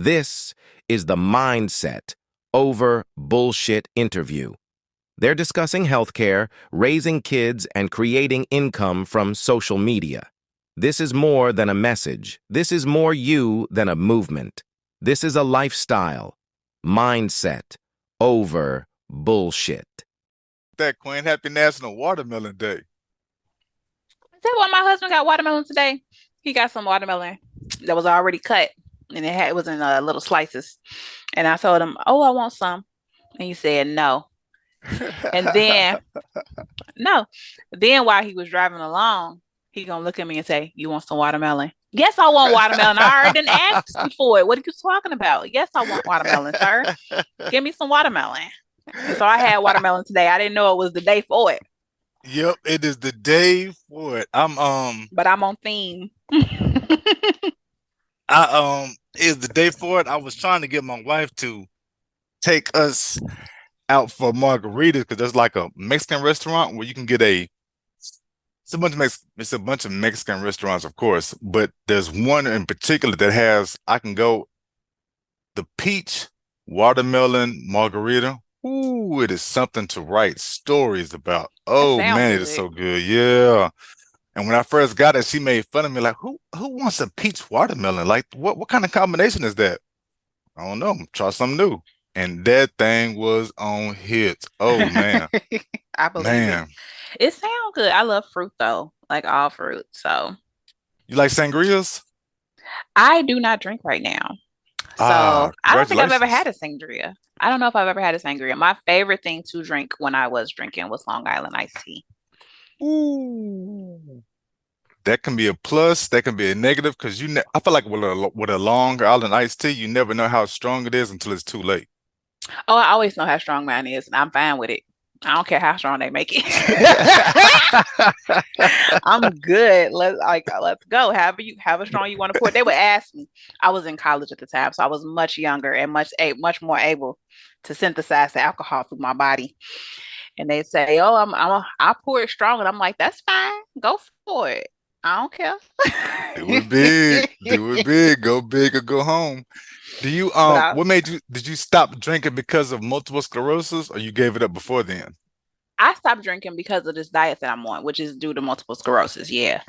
This is the Mindset Over Bullshit interview. They're discussing healthcare, raising kids, and creating income from social media. This is more than a message. This is more you than a movement. This is a lifestyle. Mindset over bullshit. That Queen, happy National Watermelon Day. Is that why my husband got watermelon today? He got some watermelon that was already cut, and it was in little slices. And I told him, "Oh, I want some," and he said no. And then no, then while he was driving along, he gonna look at me and say, "You want some watermelon?" Yes, I want watermelon. I already didn't ask you for it. What are you talking about? Yes, I want watermelon, sir. Give me some watermelon. And so I had watermelon today. I didn't know it was the day for it. Yep, it is the day for it. But I'm on theme. Is the day for it. I was trying to get my wife to take us out for margaritas because there's like a Mexican restaurant where you can get it's a bunch of Mexican restaurants, of course, but there's one in particular that has I can go the peach watermelon margarita. Ooh, it is something to write stories about. Oh man, it is so good. Yeah. And when I first got it, she made fun of me like, who wants a peach watermelon? Like, what kind of combination is that? I don't know. Try something new. And that thing was on hits. Oh man. I believe man. It sounds good. I love fruit though, like all fruit. So you like sangrias? I do not drink right now. So I don't think I've ever had a sangria. I don't know if I've ever had a sangria. My favorite thing to drink when I was drinking was Long Island iced tea. Ooh. That can be a plus. That can be a negative because I feel like with a Long Island iced tea, you never know how strong it is until it's too late. Oh, I always know how strong mine is, and I'm fine with it. I don't care how strong they make it. I'm good. Let's go. However strong you want to pour it. They would ask me. I was in college at the time, so I was much younger and much more able to synthesize the alcohol through my body. And they say, "Oh, I'll pour it strong," and I'm like, "That's fine. Go for it. I don't care." Do it big. Do it big. Go big or go home. Do you did you stop drinking because of multiple sclerosis or you gave it up before then? I stopped drinking because of this diet that I'm on, which is due to multiple sclerosis. Yeah.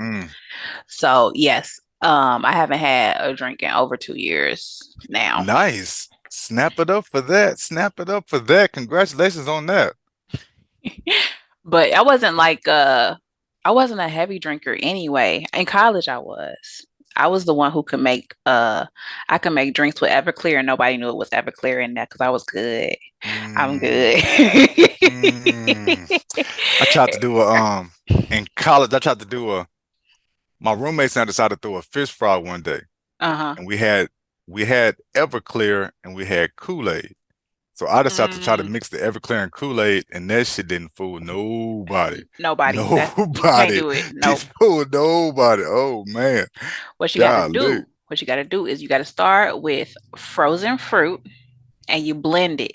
So yes, I haven't had a drink in over 2 years now. Nice. Snap it up for that. Snap it up for that. Congratulations on that. But I wasn't a heavy drinker anyway. In college I was. I was the one who could make drinks with Everclear and nobody knew it was Everclear in there because I was good. I'm good. I tried to do in college, my roommates and I decided to throw a fish fry one day. And we had Everclear and we had Kool-Aid. So I decided to try to mix the Everclear and Kool-Aid, and that shit didn't fool nobody. Nobody. You can't do it. Nope. Fool nobody. Oh man. What you gotta do is you gotta start with frozen fruit and you blend it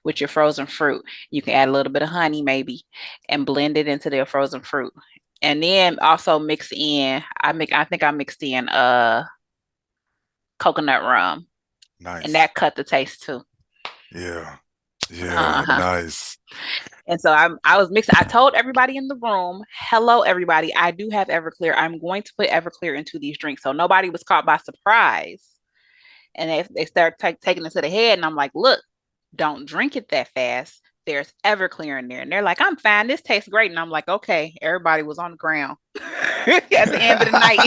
with your frozen fruit. You can add a little bit of honey maybe and blend it into their frozen fruit. And then also mix in, I think I mixed in coconut rum. Nice. And that cut the taste too. Yeah. Nice. And so I was mixing. I told everybody in the room, hello, everybody. I do have Everclear. I'm going to put Everclear into these drinks. So nobody was caught by surprise. And they start taking it to the head. And I'm like, look, don't drink it that fast. There's Everclear in there. And they're like, I'm fine. This tastes great. And I'm like, okay. Everybody was on the ground at the end of the night.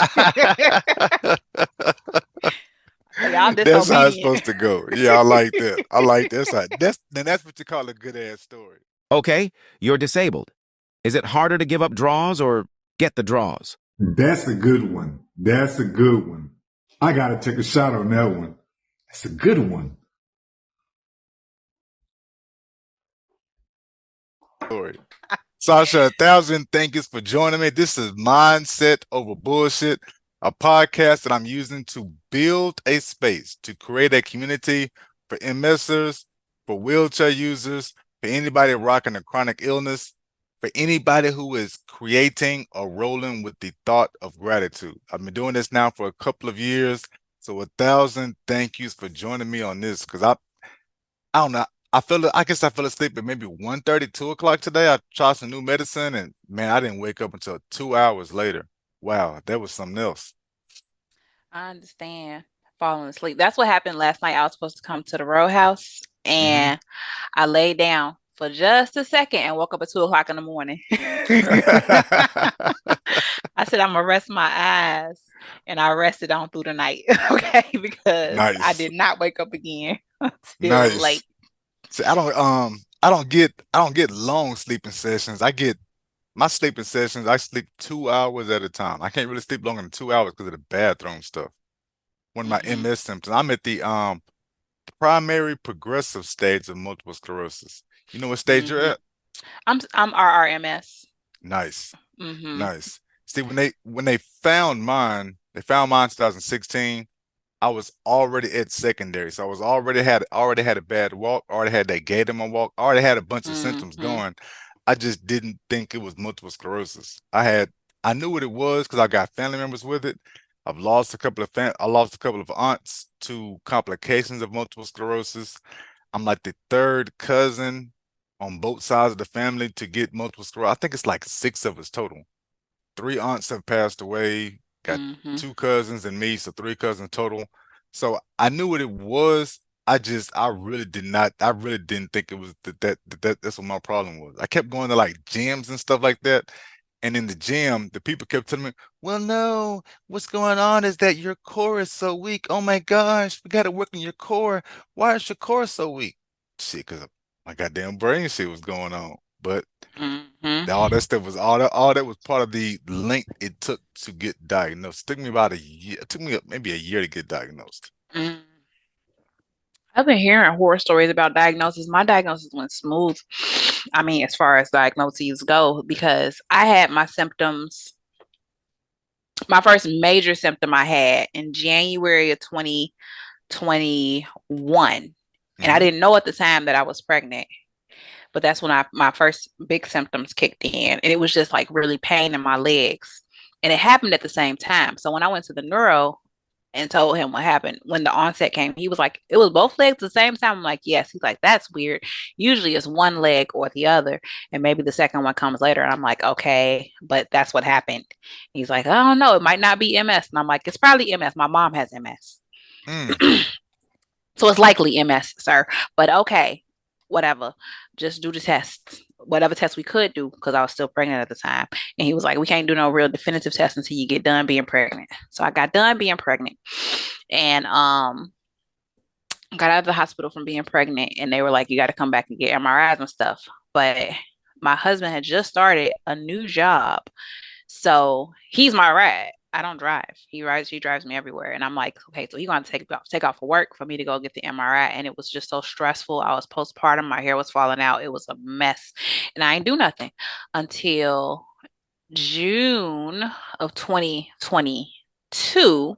That's how it's supposed to go. Yeah, I like that. I like that. That's what you call a good ass story. Okay, you're disabled. Is it harder to give up draws or get the draws? That's a good one. That's a good one. I gotta take a shot on that one. That's a good one. Story. Sasha, 1,000 thank yous for joining me. This is Mindset Over Bullshit, a podcast that I'm using to build a space to create a community for MSers, for wheelchair users, for anybody rocking a chronic illness, for anybody who is creating or rolling with the thought of gratitude. I've been doing this now for a couple of years. So 1,000 thank yous for joining me on this because I don't know. I guess I fell asleep at maybe 1:30, 2 o'clock today. I tried some new medicine and man, I didn't wake up until 2 hours later. Wow, that was something else. I understand. Falling asleep. That's what happened last night. I was supposed to come to the row house hmm and I laid down for just a second and woke up at 2 o'clock in the morning. I said I'm gonna rest my eyes, and I rested on through the night, okay, because I Nice. did not wake up again until Nice. late. See, I don't get long sleeping sessions. I get my sleeping sessions, I sleep 2 hours at a time. I can't really sleep longer than 2 hours because of the bathroom stuff. One of my Hmm. MS symptoms. I'm at the primary progressive stage of multiple sclerosis. You know what stage you're Hmm. at? I'm RRMS. Nice. Hmm. Nice. See, when they found mine in 2016. I was already at secondary, so I was already had a bad walk, already had that gait in my walk, already had a bunch of symptoms Hmm. going. I just didn't think it was multiple sclerosis. I knew what it was because I got family members with it. I lost a couple of aunts to complications of multiple sclerosis. I'm like the third cousin on both sides of the family to get multiple sclerosis. I think it's like 6 of us total. 3 aunts have passed away, got Hmm. 2 cousins and me, so 3 cousins total. So I knew what it was. I really didn't think it was that's what my problem was. I kept going to like gyms and stuff like that. And in the gym, the people kept telling me, well, no, what's going on is that your core is so weak. Oh my gosh, we got to work on your core. Why is your core so weak? Shit, because my goddamn brain shit was going on. But Hmm. all that stuff was all that was part of the length it took to get diagnosed. It took me about a year. It took me maybe a year to get diagnosed. Hmm. I've been hearing horror stories about diagnosis. My diagnosis went smooth. I mean, as far as diagnoses go, because I had my symptoms. My first major symptom I had in January of 2021. And I hmm didn't know at the time that I was pregnant. But that's when my first big symptoms kicked in. And it was just like really pain in my legs. And it happened at the same time. So when I went to the neuro and told him what happened when the onset came, he was like, it was both legs at the same time. I'm like, yes. He's like, that's weird. Usually it's one leg or the other. And maybe the second one comes later. And I'm like, okay, but that's what happened. He's like, I don't know. It might not be MS. And I'm like, it's probably MS. My mom has MS. Mm. So it's likely MS, sir. But okay, whatever. Just do the test. Whatever test we could do, because I was still pregnant at the time. And he was like, we can't do no real definitive test until you get done being pregnant. So I got done being pregnant and got out of the hospital from being pregnant. And they were like, you got to come back and get MRIs and stuff. But my husband had just started a new job. So he's my ride. I don't drive. He drives me everywhere. And I'm like, okay, so he's gonna take off for work for me to go get the MRI. And it was just so stressful. I was postpartum, my hair was falling out. It was a mess. And I didn't do nothing until June of 2022.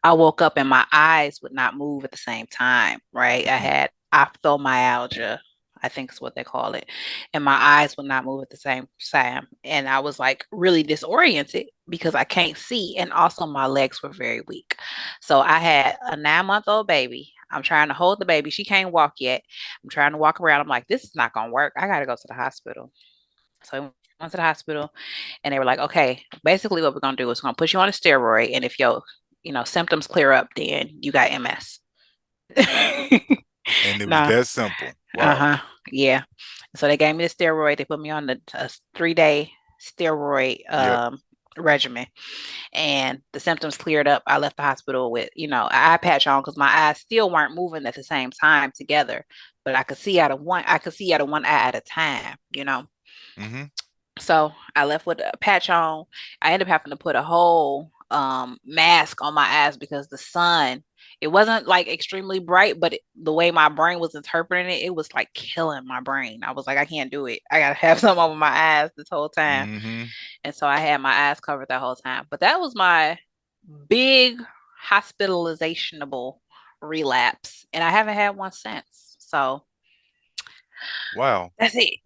I woke up and my eyes would not move at the same time, right? I hmm had ophthalmyalgia, I think is what they call it. And my eyes would not move at the same time. And I was like really disoriented because I can't see. And also my legs were very weak. So I had a 9-month-old baby. I'm trying to hold the baby. She can't walk yet. I'm trying to walk around. I'm like, this is not going to work. I got to go to the hospital. So I went to the hospital and they were like, okay, basically what we're going to do is we're going to put you on a steroid. And if your, symptoms clear up, then you got MS. And it was Nah. that simple. Wow. Uh-huh. Yeah. So they gave me the steroid. They put me on the 3-day steroid Yep. regimen, and the symptoms cleared up. I left the hospital with, an eye patch on because my eyes still weren't moving at the same time together, but I could see out of one. I could see out of one eye at a time. hmm So I left with a patch on. I ended up having to put a whole mask on my eyes because the sun, it wasn't like extremely bright, but the way my brain was interpreting it, it was like killing my brain. I was like, I can't do it. I gotta have something over my eyes this whole time. hmm And so I had my eyes covered that whole time. But that was my big hospitalizationable relapse. And I haven't had one since. So Wow. that's it.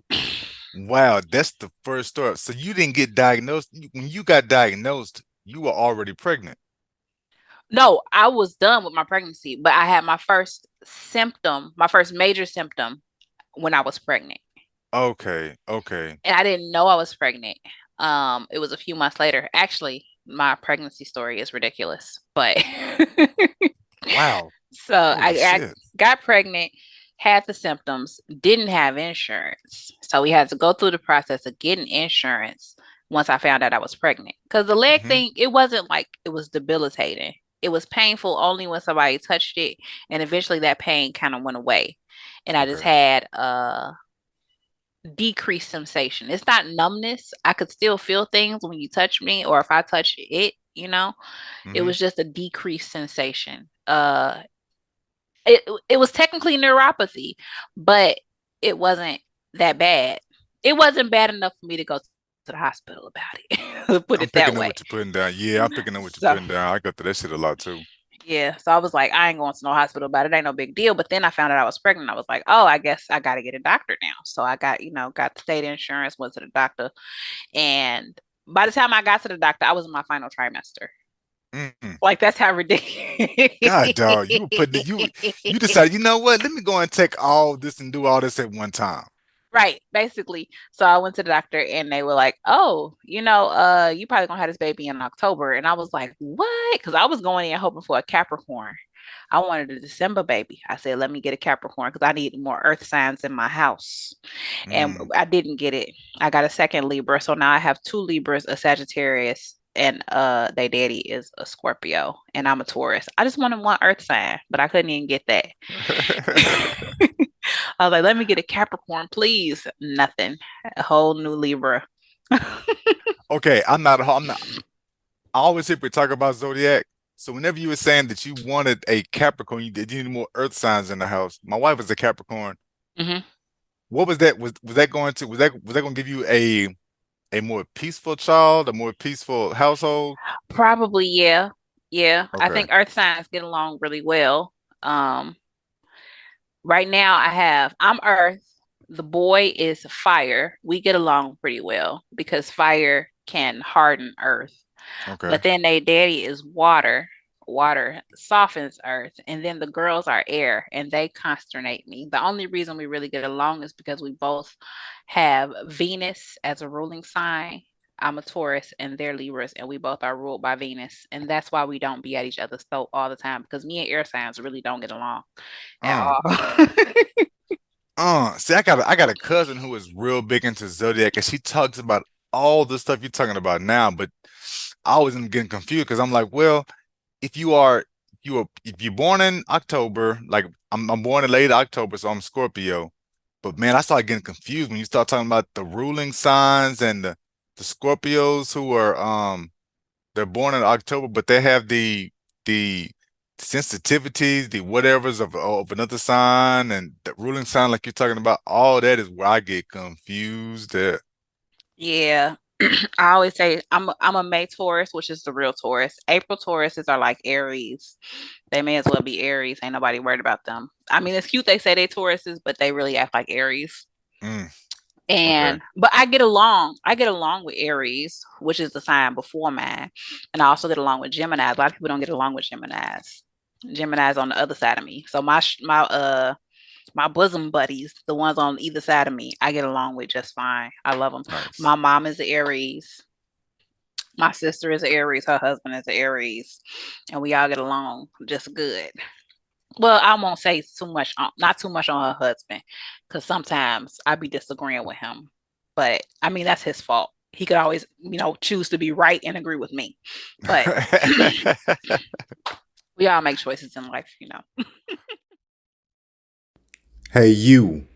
Wow. That's the first story. So you didn't get diagnosed. When you got diagnosed, you were already pregnant. No, I was done with my pregnancy, but I had my first major symptom when I was pregnant. Okay. And I didn't know I was pregnant. It was a few months later. Actually, my pregnancy story is ridiculous, but Wow. so Holy I shit. got pregnant, had the symptoms, didn't have insurance. So we had to go through the process of getting insurance once I found out I was pregnant. Because the leg Hmm. thing, it wasn't like it was debilitating. It was painful only when somebody touched it, and eventually that pain kind of went away. And I just Okay. had decreased sensation. It's not numbness. I could still feel things when you touch me or if I touch it. It Hmm. was just a decreased sensation. It was technically neuropathy, but it wasn't that bad. It wasn't bad enough for me to go to the hospital about it. Put I'm it that picking up way. what you're putting down. Yeah, I'm picking up what you're So putting down. I go through that shit a lot too. yeah, so I was like, I ain't going to no hospital about it. Ain't no big deal. But then I found out I was pregnant. I was like, oh, I guess I got to get a doctor now. So I got the state insurance, went to the doctor, and by the time I got to the doctor, I was in my final trimester. Mm. Like that's how ridiculous. God, dog, you were putting you decided, you know what? Let me go and take all this and do all this at one time. Right, basically. So I went to the doctor and they were like, "Oh, you probably gonna have this baby in October." And I was like, "What?" Because I was going in hoping for a Capricorn. I wanted a December baby. I said, "Let me get a Capricorn because I need more Earth signs in my house." And Mm. I didn't get it. I got a second Libra, so now I have two Libras, a Sagittarius, and their daddy is a Scorpio, and I'm a Taurus. I just wanted one Earth sign, but I couldn't even get that. I was like, let me get a Capricorn, please. Nothing. A whole new Libra. Okay, I'm not. I always hear people talk about Zodiac. So whenever you were saying that you wanted a Capricorn, you needed more Earth signs in the house. My wife was a Capricorn. Hmm. What was that? Was that going to was that going to give you a more peaceful child, a more peaceful household? Probably, yeah. Yeah. I Okay. think Earth signs get along really well. Um, right now I'm Earth. The boy is fire. We get along pretty well because fire can harden Earth. Okay. But then they daddy is water. Water softens earth. And then the girls are air and they consternate me. The only reason we really get along is because we both have Venus as a ruling sign. I'm a Taurus and they're Libras, and we both are ruled by Venus. And that's why we don't be at each other's throat all the time because me and air signs really don't get along at Uh, all. see, I got a cousin who is real big into Zodiac, and she talks about all the stuff you're talking about now, but I always am getting confused because I'm like, well, if if you're born in October, like I'm born in late October, so I'm Scorpio. But man, I started getting confused when you start talking about the ruling signs and the Scorpios who are they're born in October, but they have the sensitivities, the whatevers of another sign and the ruling sign like you're talking about, all that is where I get confused at. Yeah. I always say I'm a May Taurus, which is the real Taurus. April Tauruses are like Aries. They may as well be Aries. Ain't nobody worried about them. I mean, it's cute they say they Tauruses, but they really act like Aries. Mm, okay. And but I get along. I get along with Aries, which is the sign before mine, and I also get along with Gemini. A lot of people don't get along with Geminis. Gemini's on the other side of me. So my bosom buddies, the ones on either side of me, I get along with just fine. I love them. Nice. My mom is an Aries. My sister is an Aries. Her husband is an Aries, and we all get along just good. Well, I won't say too much on, not too much on her husband, because sometimes I be disagreeing with him. But I mean, that's his fault. He could always, choose to be right and agree with me. But we all make choices in life. Hey, you,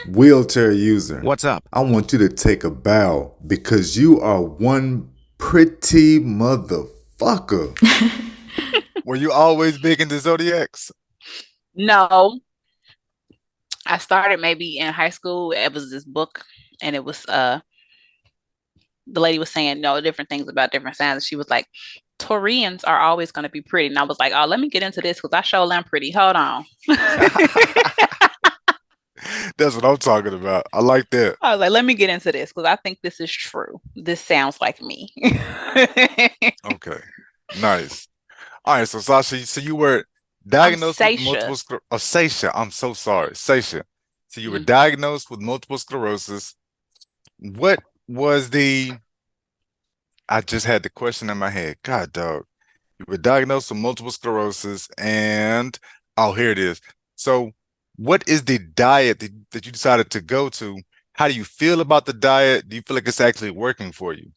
wheelchair user. What's up? I want you to take a bow because you are one pretty motherfucker. Were you always big into Zodiacs? No, I started maybe in high school. It was this book, and it was the lady was saying no different things about different signs. She was like, Taurians are always going to be pretty, and I was like, oh, let me get into this because I sure am pretty. Hold on. That's what I'm talking about. I like that. I was like, let me get into this because I think this is true. This sounds like me. Okay. Nice. All right, so Sasha, so you were I'm diagnosed with Sasha. multiple sclerosis. Oh, Sasha, I'm so sorry, Sasha. So you were Mm. diagnosed with multiple sclerosis. What was the? I just had the question in my head. God, dog. You were diagnosed with multiple sclerosis, and oh, here it is. So, what is the diet that you decided to go to? How do you feel about the diet? Do you feel like it's actually working for you?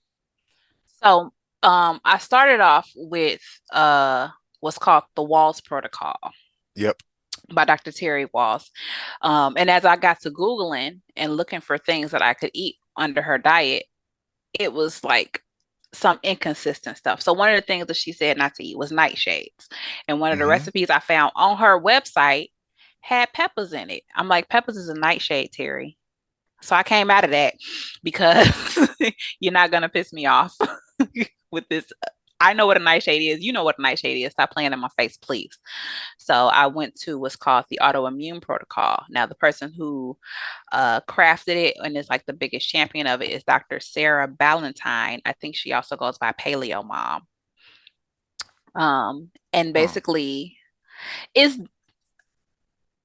So, I started off with what's called the Walls Protocol Yep. by Dr. Terry Walls. And as I got to Googling and looking for things that I could eat under her diet, it was like some inconsistent stuff. So one of the things that she said not to eat was nightshades. And one of the Mm-hmm. recipes I found on her website had peppers in it. I'm like, peppers is a nightshade, Terry. So I came out of that because you're not gonna piss me off with this. I know what a nightshade is. You know what a nightshade is. Stop playing in my face, please. So I went to what's called the autoimmune protocol. Now, the person who crafted it and is like the biggest champion of it is Dr. Sarah Ballantyne. I think she also goes by Paleo Mom. And Huh. basically, is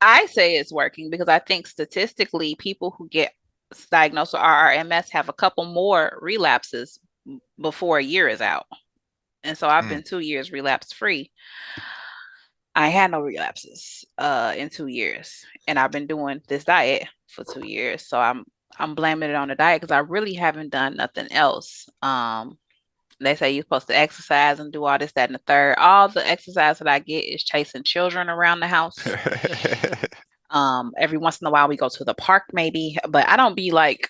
I say it's working because I think statistically, people who get diagnosed with RRMS have a couple more relapses before a year is out. And so I've Mm. been 2 years relapse free. I had no relapses in 2 years, and I've been doing this diet for 2 years. So I'm blaming it on the diet because I really haven't done nothing else. They say you're supposed to exercise and do all this, that, and the third. All the exercise that I get is chasing children around the house. Every once in a while we go to the park maybe, but I don't be like,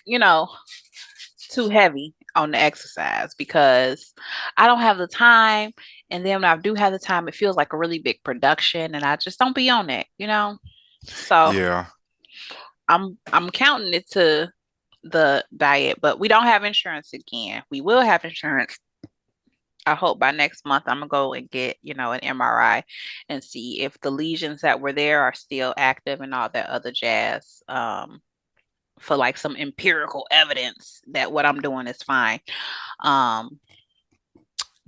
too heavy on the exercise because I don't have the time. And then when I do have the time, it feels like a really big production and I just don't be on it. So Yeah. I'm counting it to the diet, but we don't have insurance again. We will have insurance. I hope by next month I'm gonna go and get, an MRI and see if the lesions that were there are still active and all that other jazz. For like some empirical evidence that what I'm doing is fine. Um,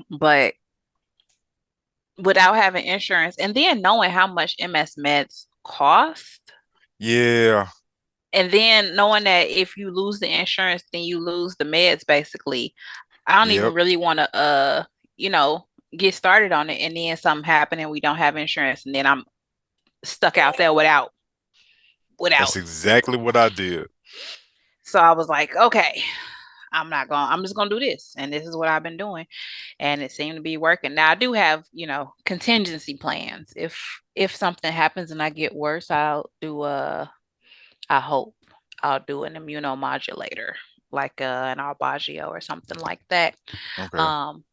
but without having insurance and then knowing how much MS meds cost, Yeah. and then knowing that if you lose the insurance, then you lose the meds basically. I don't even Yep. really want to you know, get started on it and then something happen and we don't have insurance and then I'm stuck out there without. That's exactly what I did. So I was like, okay, I'm just gonna do this. And this is what I've been doing. And it seemed to be working. Now I do have, contingency plans. If something happens and I get worse, I hope I'll do an immunomodulator, like an Albagio or something like that. Okay. Um,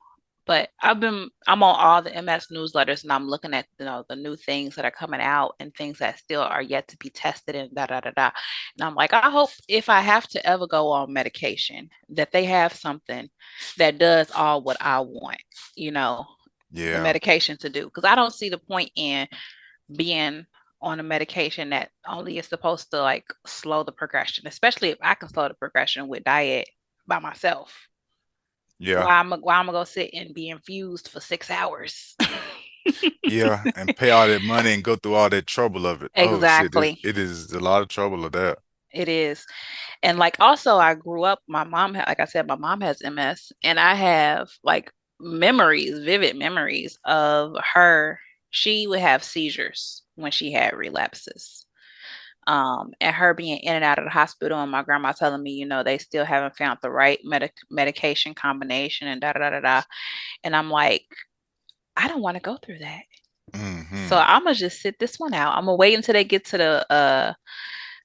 but I'm on all the MS newsletters and I'm looking at the new things that are coming out and things that still are yet to be tested and da da da da. And I'm like, I hope if I have to ever go on medication that they have something that does all what I want, you know, the Yeah. medication to do. Because I don't see the point in being on a medication that only is supposed to like slow the progression, especially if I can slow the progression with diet by myself. Yeah. Why I'm gonna go sit and be infused for 6 hours? Yeah. And pay all that money and go through all that trouble of it. Oh shit. It, Exactly. it is a lot of trouble of that. It is. And like also I grew up, my mom had, like I said, my mom has MS and I have like memories, vivid memories of her. She would have seizures when she had relapses. And her being in and out of the hospital and my grandma telling me, they still haven't found the right medication combination and da da da da da. And I'm like, I don't want to go through that. So Mm-hmm. I'm gonna just sit this one out. I'm gonna wait until they get to the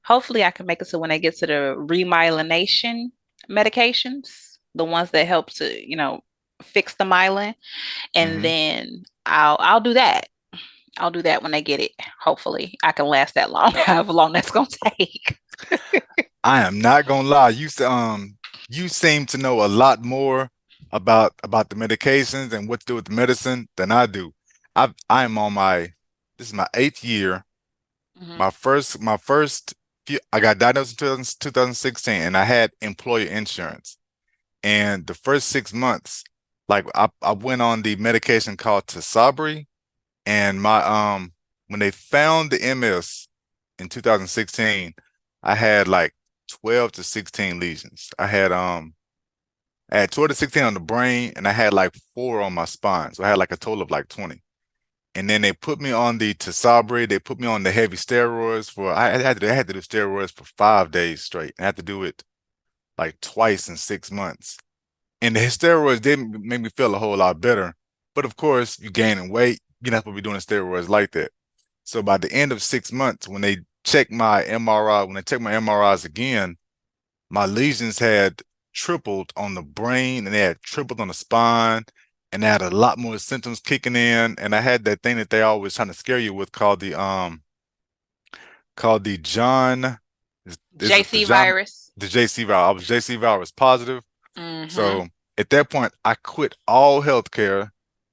hopefully I can make it to when they get to the remyelination medications, the ones that help to, fix the myelin. And Mm-hmm. then I'll do that. I'll do that when they get it. Hopefully I can last that long, however long that's gonna take. I am not gonna lie. You seem to know a lot more about the medications and what to do with the medicine than I do. I am on my this is my 8th year. Mhm. My first I got diagnosed in 2016 and I had employer insurance. And the first 6 months Like I went on the medication called Tisabri, and my when they found the MS in 2016, I had like 12 to 16 lesions. I had 12 to 16 on the brain, and I had like 4 on my spine. So I had like a total of like 20. And then they put me on the Tisabri. They put me on the heavy steroids for I had to do steroids for 5 days straight. I had to do it like twice in 6 months. And the steroids didn't make me feel a whole lot better. But of course, you gaining weight, you're not supposed to be doing steroids like that. So by the end of 6 months, when they checked my MRI, when they checked my MRIs again, my lesions had tripled on the brain and they had tripled on the spine, and I had a lot more symptoms kicking in. And I had that thing that they always trying to scare you with called the John is it the JC John virus. the JC virus. I was JC virus positive. Mm-hmm. So at that point, I quit all healthcare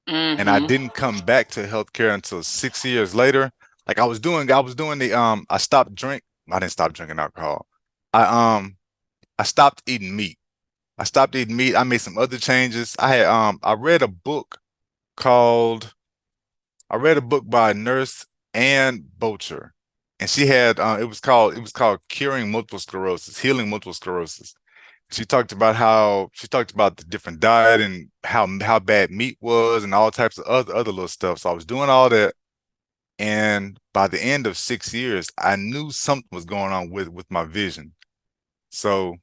and I Mm-hmm. didn't come back to healthcare until 6 years later. Like I was doing the I stopped drink. I didn't stop drinking alcohol. I stopped eating meat. I stopped eating meat. I made some other changes. Called I read a book by Nurse Ann Bocher, and she had it was called Curing Multiple Sclerosis, Healing Multiple Sclerosis. She talked about the different diet and how bad meat was and all types of other little stuff. So I was doing all that, and by the end of 6 years, I knew something was going on with my vision. So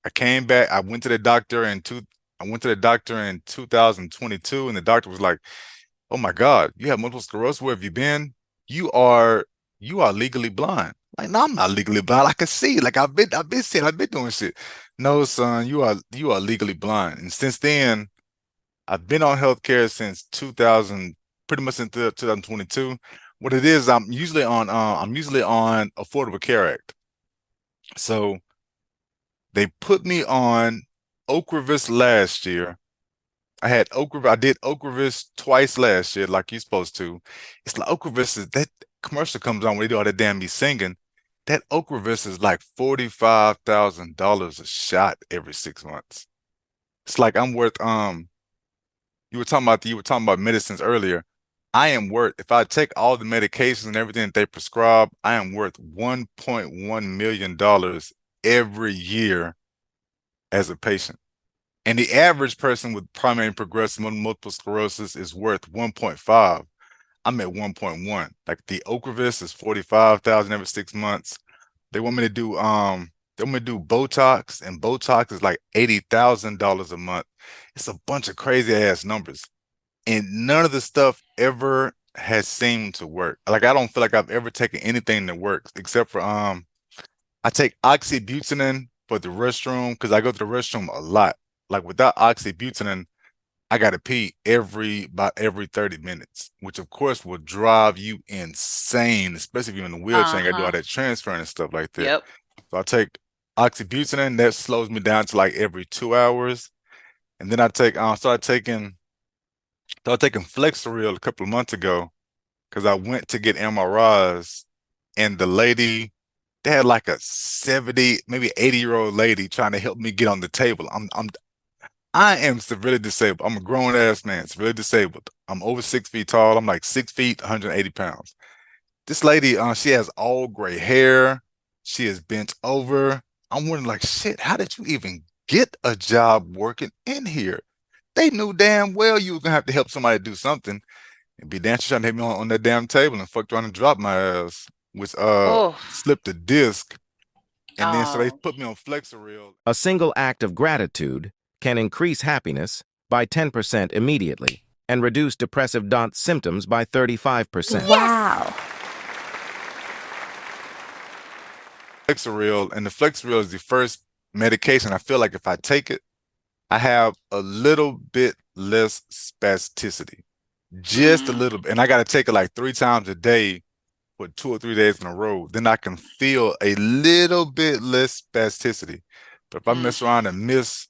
I came back. I went to the doctor in 2022, and the doctor was like, "Oh my God, you have multiple sclerosis. Where have you been? You are you are legally blind." Like, no, I'm not legally blind. I can see. Like I've been seeing, I've been doing shit. No, son, you are legally blind. And since then, I've been on healthcare since 2000, pretty much until 2022. What it is, I'm usually on Affordable Care Act. So they put me on Ocrevus last year. I did Ocrevus twice last year, like you're supposed to. It's like Ocrevus is that commercial comes on when they do all that damn me singing. That Ocrevus is like $45,000 a shot every 6 months. It's like I'm worth you were talking about medicines earlier. I am worth, if I take all the medications and everything that they prescribe, I am worth $1.1 million every year as a patient. And the average person with primary and progressive multiple sclerosis is worth 1.5. I'm at 1.1. Like the Ocrevus is 45,000 every 6 months. They want me to do Botox, and Botox is like $80,000 a month. It's a bunch of crazy ass numbers. And none of the stuff ever has seemed to work. Like I don't feel like I've ever taken anything that works except for I take oxybutynin for the restroom because I go to the restroom a lot. Like without oxybutynin, I gotta pee about every 30 minutes, which of course will drive you insane, especially if you're in a wheelchair and gotta do all that transferring and stuff like that. Yep. So I take oxybutynin, that slows me down to like every 2 hours. And then I started taking Flexeril a couple of months ago because I went to get MRIs, and the lady, they had like a 70, maybe 80-year-old lady trying to help me get on the table. I am severely disabled. I'm a grown ass man, severely disabled. I'm over 6 feet tall. I'm like 6 feet, 180 pounds. This lady, she has all gray hair. She is bent over. I'm wondering, like, shit, how did you even get a job working in here? They knew damn well you were gonna have to help somebody do something, and be damn sure trying to hit me on that damn table and fucked around and dropped my ass, which Oh. slipped a disc. And then so they Oh. put me on Flexeril. A single act of gratitude can increase happiness by 10% immediately and reduce depressive symptoms by 35%. Wow. Flexeril, and the Flexeril is the first medication. I feel like if I take it, I have a little bit less spasticity, just a little bit. And I got to take it like 3 times a day for 2 or 3 days in a row. Then I can feel a little bit less spasticity. But if I mess around and miss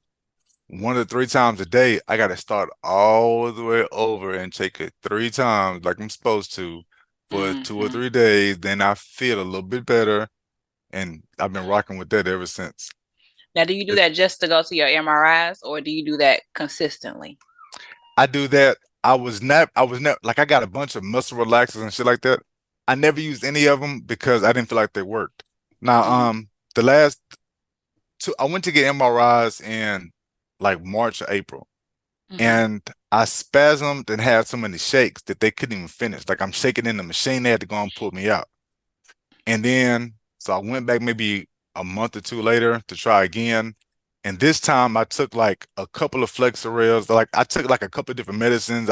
1 to 3 times a day, I got to start all the way over and take it 3 times like I'm supposed to for 2 or 3 days. Then I feel a little bit better. And I've been rocking with that ever since. Now, do you do that just to go to your MRIs, or do you do that consistently? I do that. I was never like I got a bunch of muscle relaxers and shit like that. I never used any of them because I didn't feel like they worked. Now, the last two, I went to get MRIs in like March or April, and I spasmed and had so many shakes that they couldn't even finish. Like I'm shaking in the machine, they had to go and pull me out. And then, so I went back maybe a month or two later to try again. And this time I took like a couple of Flexerils. Like I took like a couple of different medicines.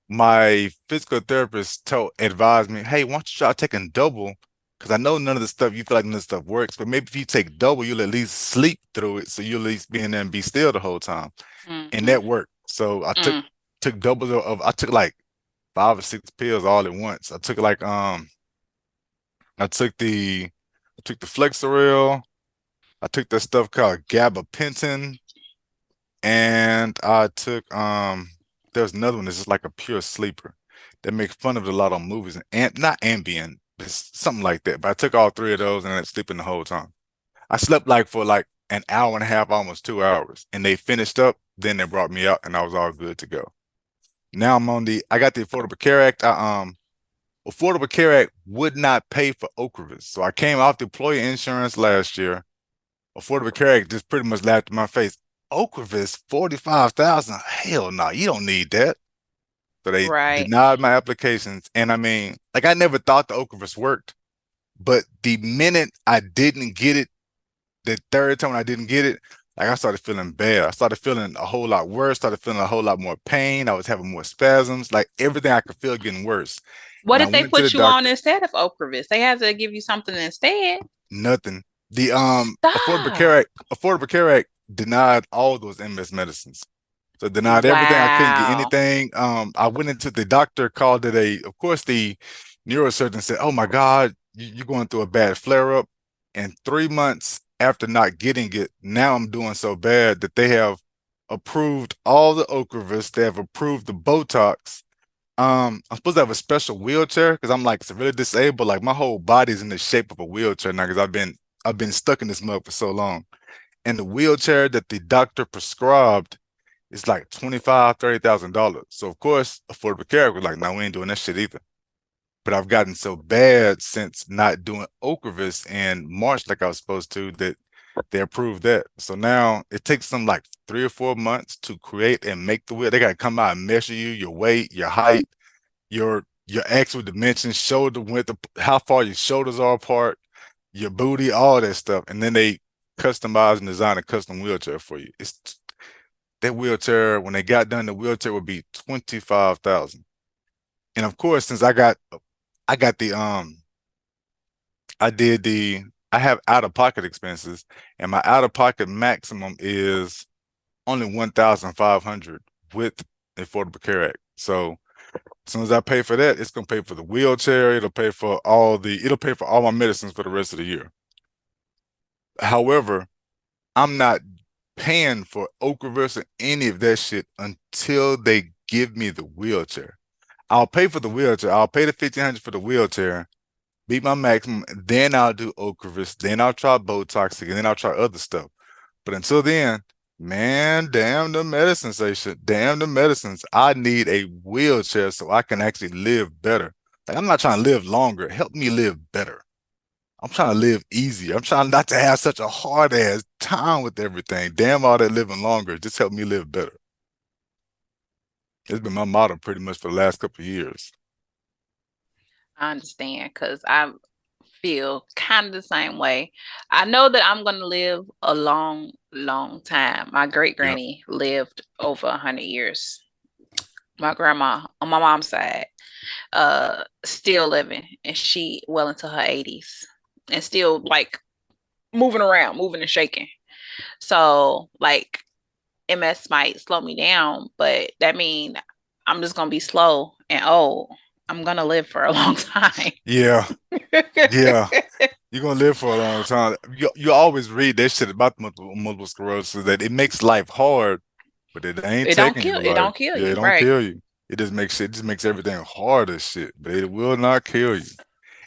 My physical therapist advised me, hey, why don't you try taking double? Because I know none of the stuff, you feel like none of the stuff works, but maybe if you take double, you'll at least sleep through it. So you'll at least be in there and be still the whole time. And that worked. So I took double I took like 5 or 6 pills all at once. I took the Flexeril. I took that stuff called gabapentin, and I took there's another one that's just like a pure sleeper that makes fun of it a lot on movies, and not Ambien, it's something like that. But I took all 3 of those and I was sleeping the whole time. I slept like for like an hour and a half, almost 2 hours, and they finished up. Then they brought me out, and I was all good to go. Now I got the Affordable Care Act. Affordable Care Act would not pay for Ocrevus. So I came off the employee insurance last year. Affordable Care Act just pretty much laughed in my face. Ocrevus, 45,000. Hell no, you don't need that. So they denied my applications. And I mean, like I never thought the Ocrevus worked, but the minute I didn't get it, the third time I didn't get it, like I started feeling bad. I started feeling a whole lot worse, started feeling a whole lot more pain. I was having more spasms, like everything I could feel getting worse. What if they put you on instead of Ocrevus? They had to give you something instead. Nothing. The Affordable Care Act denied all those MS medicines. So denied everything. I couldn't get anything. I went into the doctor, called it of course, the neurosurgeon said, oh my God, you're going through a bad flare-up. And 3 months after not getting it, now I'm doing so bad that they have approved all the Ocrevus. They have approved the Botox. I'm supposed to have a special wheelchair because I'm like severely disabled. Like my whole body's in the shape of a wheelchair now because I've been stuck in this mud for so long. And the wheelchair that the doctor prescribed is like $25,000-$30,000. So of course, Affordable Care was like, no, we ain't doing that shit either. But I've gotten so bad since not doing Ocrevus in March like I was supposed to that they approved that. So now it takes them like 3 or 4 months to create and make the wheel. They got to come out and measure you, your weight, your height, your actual dimensions, shoulder width, how far your shoulders are apart, your booty, all that stuff. And then they customize and design a custom wheelchair for you. It's that wheelchair, when they got done, the wheelchair would be $25,000. And of course, since I have out-of-pocket expenses, and my out-of-pocket maximum is only $1,500 with the Affordable Care Act. So as soon as I pay for that, it's gonna pay for the wheelchair, it'll pay for all my medicines for the rest of the year. However, I'm not paying for Ocrevus or any of that shit until they give me the wheelchair. I'll pay for the wheelchair. I'll pay the $1,500 for the wheelchair, beat my maximum, then I'll do Ocrevus, then I'll try Botox again, then I'll try other stuff. But until then, man, damn the medicine, Sasha. Damn the medicines. I need a wheelchair so I can actually live better. Like I'm not trying to live longer. Help me live better. I'm trying to live easier. I'm trying not to have such a hard ass time with everything. Damn all that living longer. Just help me live better. It's been my motto pretty much for the last couple of years. I understand because I feel kind of the same way. I know that I'm going to live a long, long time. My great granny lived over 100 years. My grandma on my mom's side, still living, and she well into her 80s and still like moving around, moving and shaking. So like MS might slow me down, but that means I'm just going to be slow and old. I'm going to live for a long time. Yeah. Yeah. You're going to live for a long time. You always read that shit about multiple sclerosis, that it makes life hard, but it ain't taking your life. It don't kill you. It don't kill you. It just makes everything hard as shit, but it will not kill you.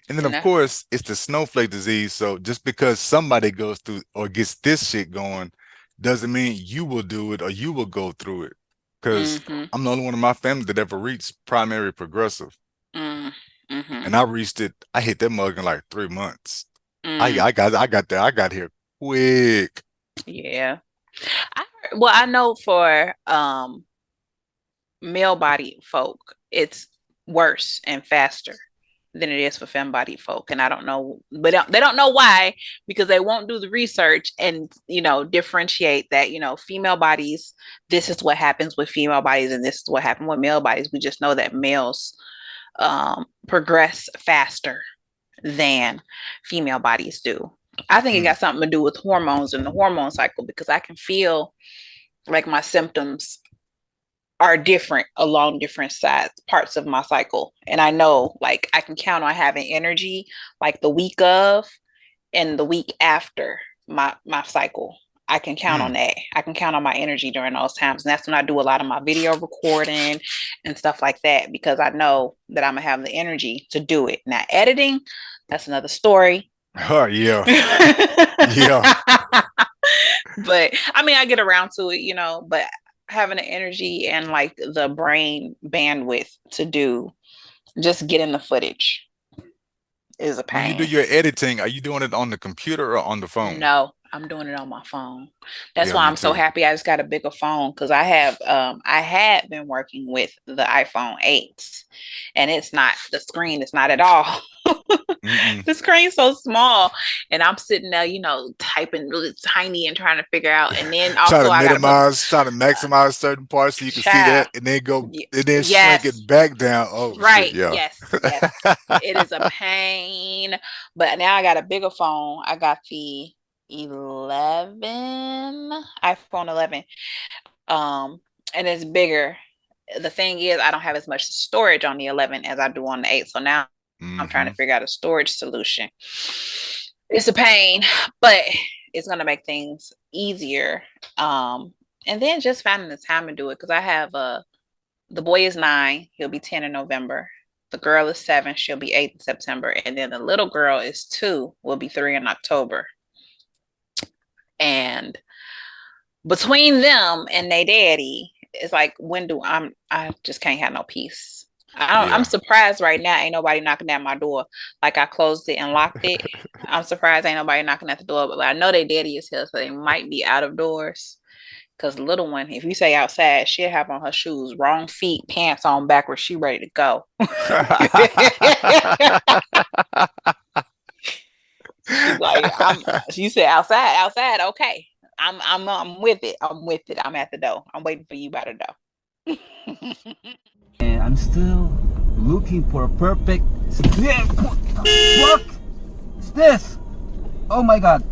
And then, of course, it's the snowflake disease. So just because somebody goes through or gets this shit going doesn't mean you will do it or you will go through it. because I'm the only one in my family that ever reached primary progressive. And I reached it, I hit that mug in like 3 months. I got here quick. Yeah. I know for male-bodied folk, it's worse and faster than it is for femme-bodied folk, and I don't know, but they don't know why, because they won't do the research and differentiate that female bodies, this is what happens with female bodies, and this is what happened with male bodies. We just know that males progress faster than female bodies do. I think it got something to do with hormones and the hormone cycle, because I can feel like my symptoms are different along different parts of my cycle. And I know, like, I can count on having energy like the week of and the week after my cycle. I can count on that. I can count on my energy during those times. And that's when I do a lot of my video recording and stuff like that, because I know that I'm going to have the energy to do it. Now, editing, that's another story. Oh, yeah. Yeah. But I mean, I get around to it, but having the energy and like the brain bandwidth to just get in the footage is a pain. When you do your editing, are you doing it on the computer or on the phone? No, I'm doing it on my phone. That's why I'm so happy I just got a bigger phone, because I had been working with the iPhone 8, and the screen is not at all. The screen's so small, and I'm sitting there, typing really tiny and trying to figure out, and then also trying to maximize certain parts so you can see that, and then shrink it back down. Oh, right. Shit, yeah. Yes. It is a pain, but now I got a bigger phone. I got the iPhone 11, and it's bigger. The thing is, I don't have as much storage on the 11 as I do on the 8, so now I'm trying to figure out a storage solution. It's a pain, but it's going to make things easier. And then just finding the time to do it, because I have the boy is 9, he'll be 10 in November. The girl is 7, she'll be 8 in September, and then the little girl is 2, will be 3 in October. And between them and their daddy, it's like, I just can't have no peace. I'm surprised right now ain't nobody knocking at my door. Like, I closed it and locked it. I'm surprised ain't nobody knocking at the door, but I know their daddy is here, so they might be out of doors. Because the little one, if you say outside, she'll have on her shoes, wrong feet, pants on backwards, she ready to go. She's like, she said outside, okay. I'm with it. I'm at the door. I'm waiting for you by the door. And I'm still looking for a perfect. What the fuck is this? Oh my god,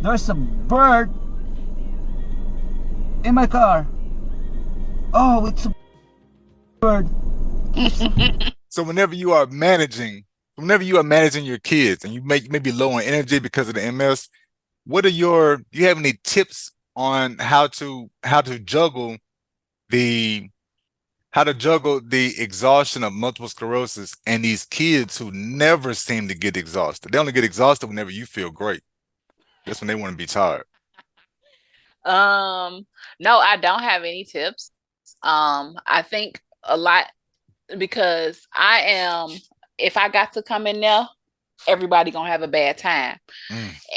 there's a bird in my car. Oh, it's a bird. So whenever you are managing your kids and you may be low on energy because of the MS, do you have any tips on how to juggle the exhaustion of multiple sclerosis and these kids who never seem to get exhausted? They only get exhausted whenever you feel great. That's when they want to be tired. No, I don't have any tips. I think a lot, because if I got to come in there, everybody gonna have a bad time,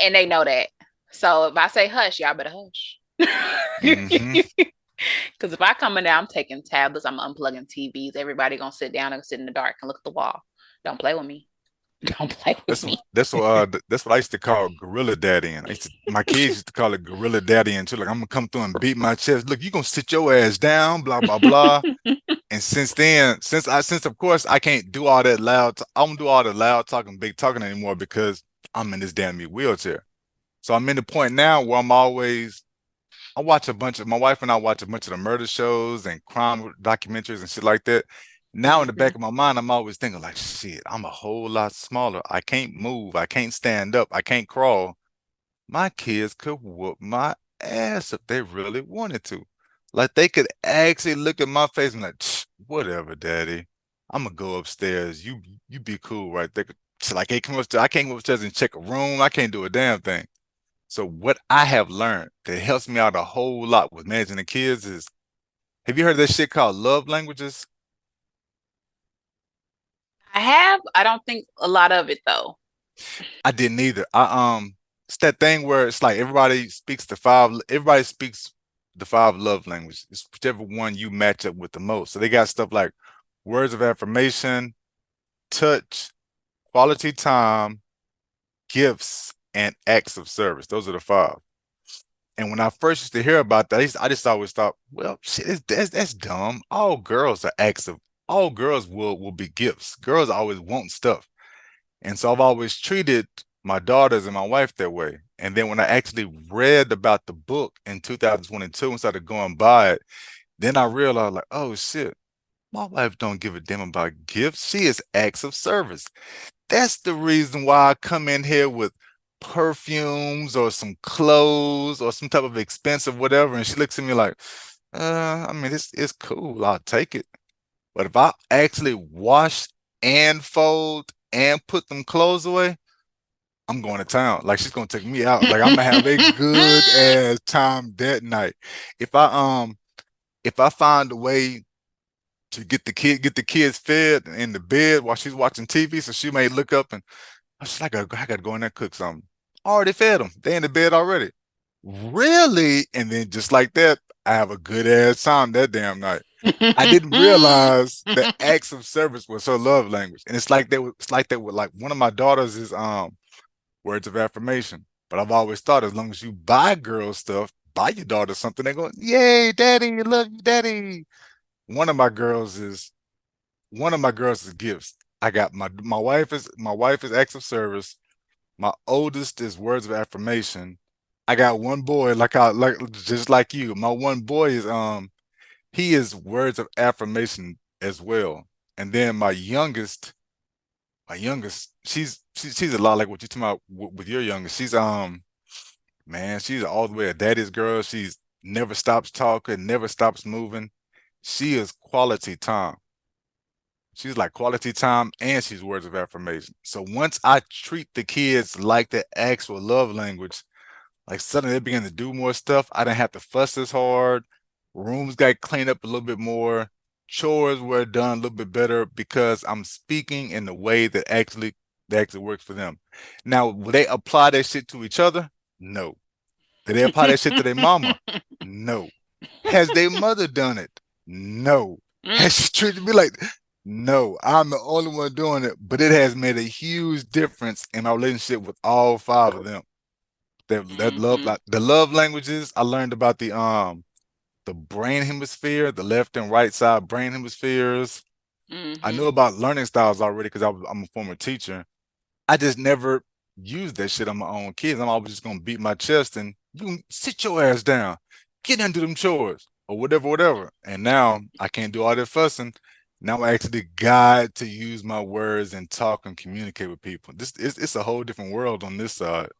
and they know that. So if I say hush, y'all better hush. Because if I come in there, I'm taking tablets, I'm unplugging TVs. Everybody gonna sit down and sit in the dark and look at the wall. Don't play with me. Don't play with me. That's what I used to call gorilla daddying. My kids used to call it gorilla daddying too. Like, I'm gonna come through and beat my chest. Look, you gonna sit your ass down, blah blah blah. And since of course I can't do all that loud. I don't do all the loud talking, big talking anymore, because I'm in this damn wheelchair. So I'm in the point now where my wife and I watch a bunch of the murder shows and crime documentaries and shit like that. Now in the back of my mind, I'm always thinking like, shit, I'm a whole lot smaller. I can't move. I can't stand up. I can't crawl. My kids could whoop my ass if they really wanted to. Like, they could actually look at my face and like, whatever, daddy. I'm gonna go upstairs. You be cool right there. So like, I can't go upstairs and check a room. I can't do a damn thing. So what I have learned that helps me out a whole lot with managing the kids is Have you heard of this shit called love languages? I have. I don't think a lot of it though. I didn't either. It's that thing where it's like everybody speaks the five love languages. It's whichever one you match up with the most. So they got stuff like words of affirmation, touch, quality time, gifts, and acts of service. Those are the five. And when I first used to hear about that, I just always thought, well, shit, that's dumb. All girls will be gifts. Girls always want stuff. And so I've always treated my daughters and my wife that way. And then when I actually read about the book in 2022 and started going by it, then I realized like, oh shit, my wife don't give a damn about gifts. She is acts of service. That's the reason why I come in here with perfumes or some clothes or some type of expensive whatever. And she looks at me like, I mean, it's cool. I'll take it. But if I actually wash and fold and put them clothes away, I'm going to town. Like she's gonna take me out. Like I'm gonna have a good ass time that night. If I find a way to get the kids fed in the bed while she's watching TV, so she may look up and she's like, I gotta go in there and cook something. I already fed them. They in the bed already. Really? And then just like that, I have a good ass time that damn night. I didn't realize that acts of service was her love language. And it's like that with like one of my daughters is words of affirmation. But I've always thought as long as you buy girls stuff, buy your daughter something, they go, yay, daddy, I love you, daddy. One of my girls is gifts. I got my wife is acts of service. My oldest is words of affirmation. I got one boy like just like you. My one boy is he is words of affirmation as well. And then she's a lot like what you're talking about with your youngest. She's man, she's all the way a daddy's girl. She's never stops talking, never stops moving. She is quality time. She's like quality time and she's words of affirmation. So once I treat the kids like the actual love language, like suddenly they begin to do more stuff. I didn't have to fuss as hard. Rooms got cleaned up a little bit more. Chores were done a little bit better because I'm speaking in the way that actually works for them. Now, will they apply that shit to each other? No. Did they apply that shit to their mama? No. Has their mother done it? No. Has she treated me like no? I'm the only one doing it, but it has made a huge difference in my relationship with all five of them. That love, like the love languages. I learned about the brain hemisphere, the left and right side brain hemispheres. I knew about learning styles already because I'm a former teacher. I just never used that shit on my own kids. I'm always just gonna beat my chest and you can sit your ass down, get into them chores or whatever. And now I can't do all that fussing. Now I actually got to use my words and talk and communicate with people. It's a whole different world on this side.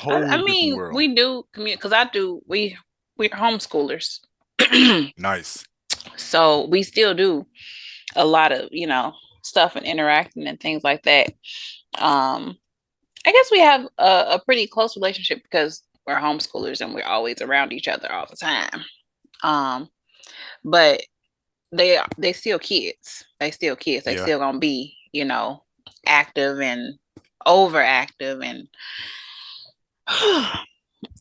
I mean, we do communicate because we're homeschoolers. Nice. So we still do a lot of, stuff and interacting and things like that. I guess we have a pretty close relationship because we're homeschoolers and we're always around each other all the time. But they still kids. They still kids. They still gonna be, active and overactive and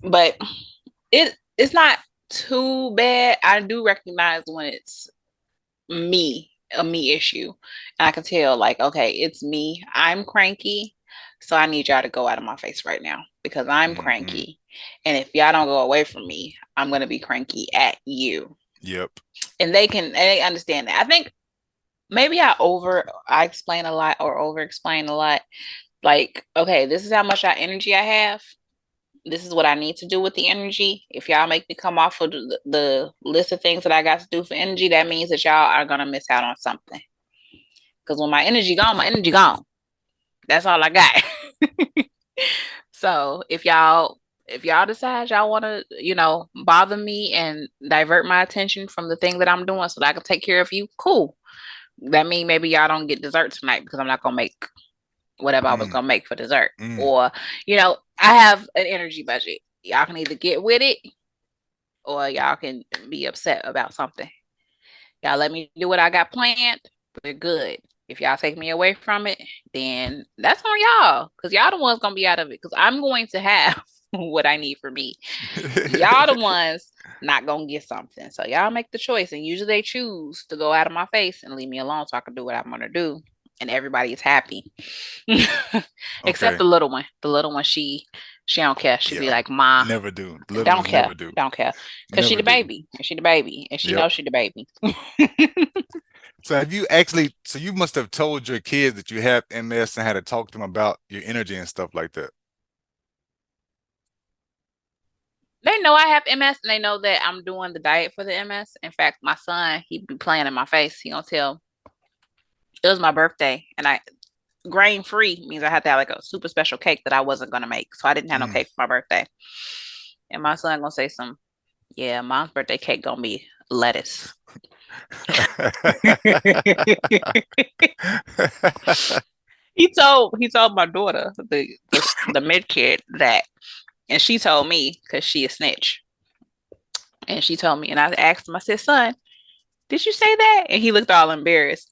but it's not too bad. I do recognize when it's a me issue. And I can tell like, okay, it's me. I'm cranky. So I need y'all to go out of my face right now because I'm cranky. And if y'all don't go away from me, I'm going to be cranky at you. Yep. And they understand that. I think maybe I explain a lot or over explain a lot. Like, okay, this is how much energy I have. This is what I need to do with the energy. If y'all make me come off of the list of things that I got to do for energy, that means that y'all are going to miss out on something. Because when my energy gone. That's all I got. So if y'all decide y'all want to, bother me and divert my attention from the thing that I'm doing so that I can take care of you, cool. That means maybe y'all don't get dessert tonight because I'm not going to make whatever I was going to make for dessert. Or, I have an energy budget. Y'all can either get with it or y'all can be upset about something. Y'all let me do what I got planned. We're good. If y'all take me away from it, then that's on y'all, because y'all the ones gonna be out of it. Because I'm going to have what I need for me. Y'all the ones not gonna get something. So y'all make the choice, and usually they choose to go out of my face and leave me alone so I can do what I'm gonna do, and everybody is happy. Except the little one. The little one, she don't care. She be like, "Ma, never do. Don't care. Never do. Don't care." Because she the baby. And she the baby. And she knows she the baby. So so you must have told your kids that you have MS and had to talk to them about your energy and stuff like that. They know I have MS, and they know that I'm doing the diet for the MS. In fact, my son, he be playing in my face. He gonna tell, it was my birthday, and grain free means I had to have like a super special cake that I wasn't gonna make. So I didn't have no cake for my birthday. And my son gonna say yeah, mom's birthday cake gonna be lettuce. He told my daughter, the mid kid, that, and she told me, because she a snitch. And she told me, and I asked him, I said, "Son, did you say that?" And he looked all embarrassed.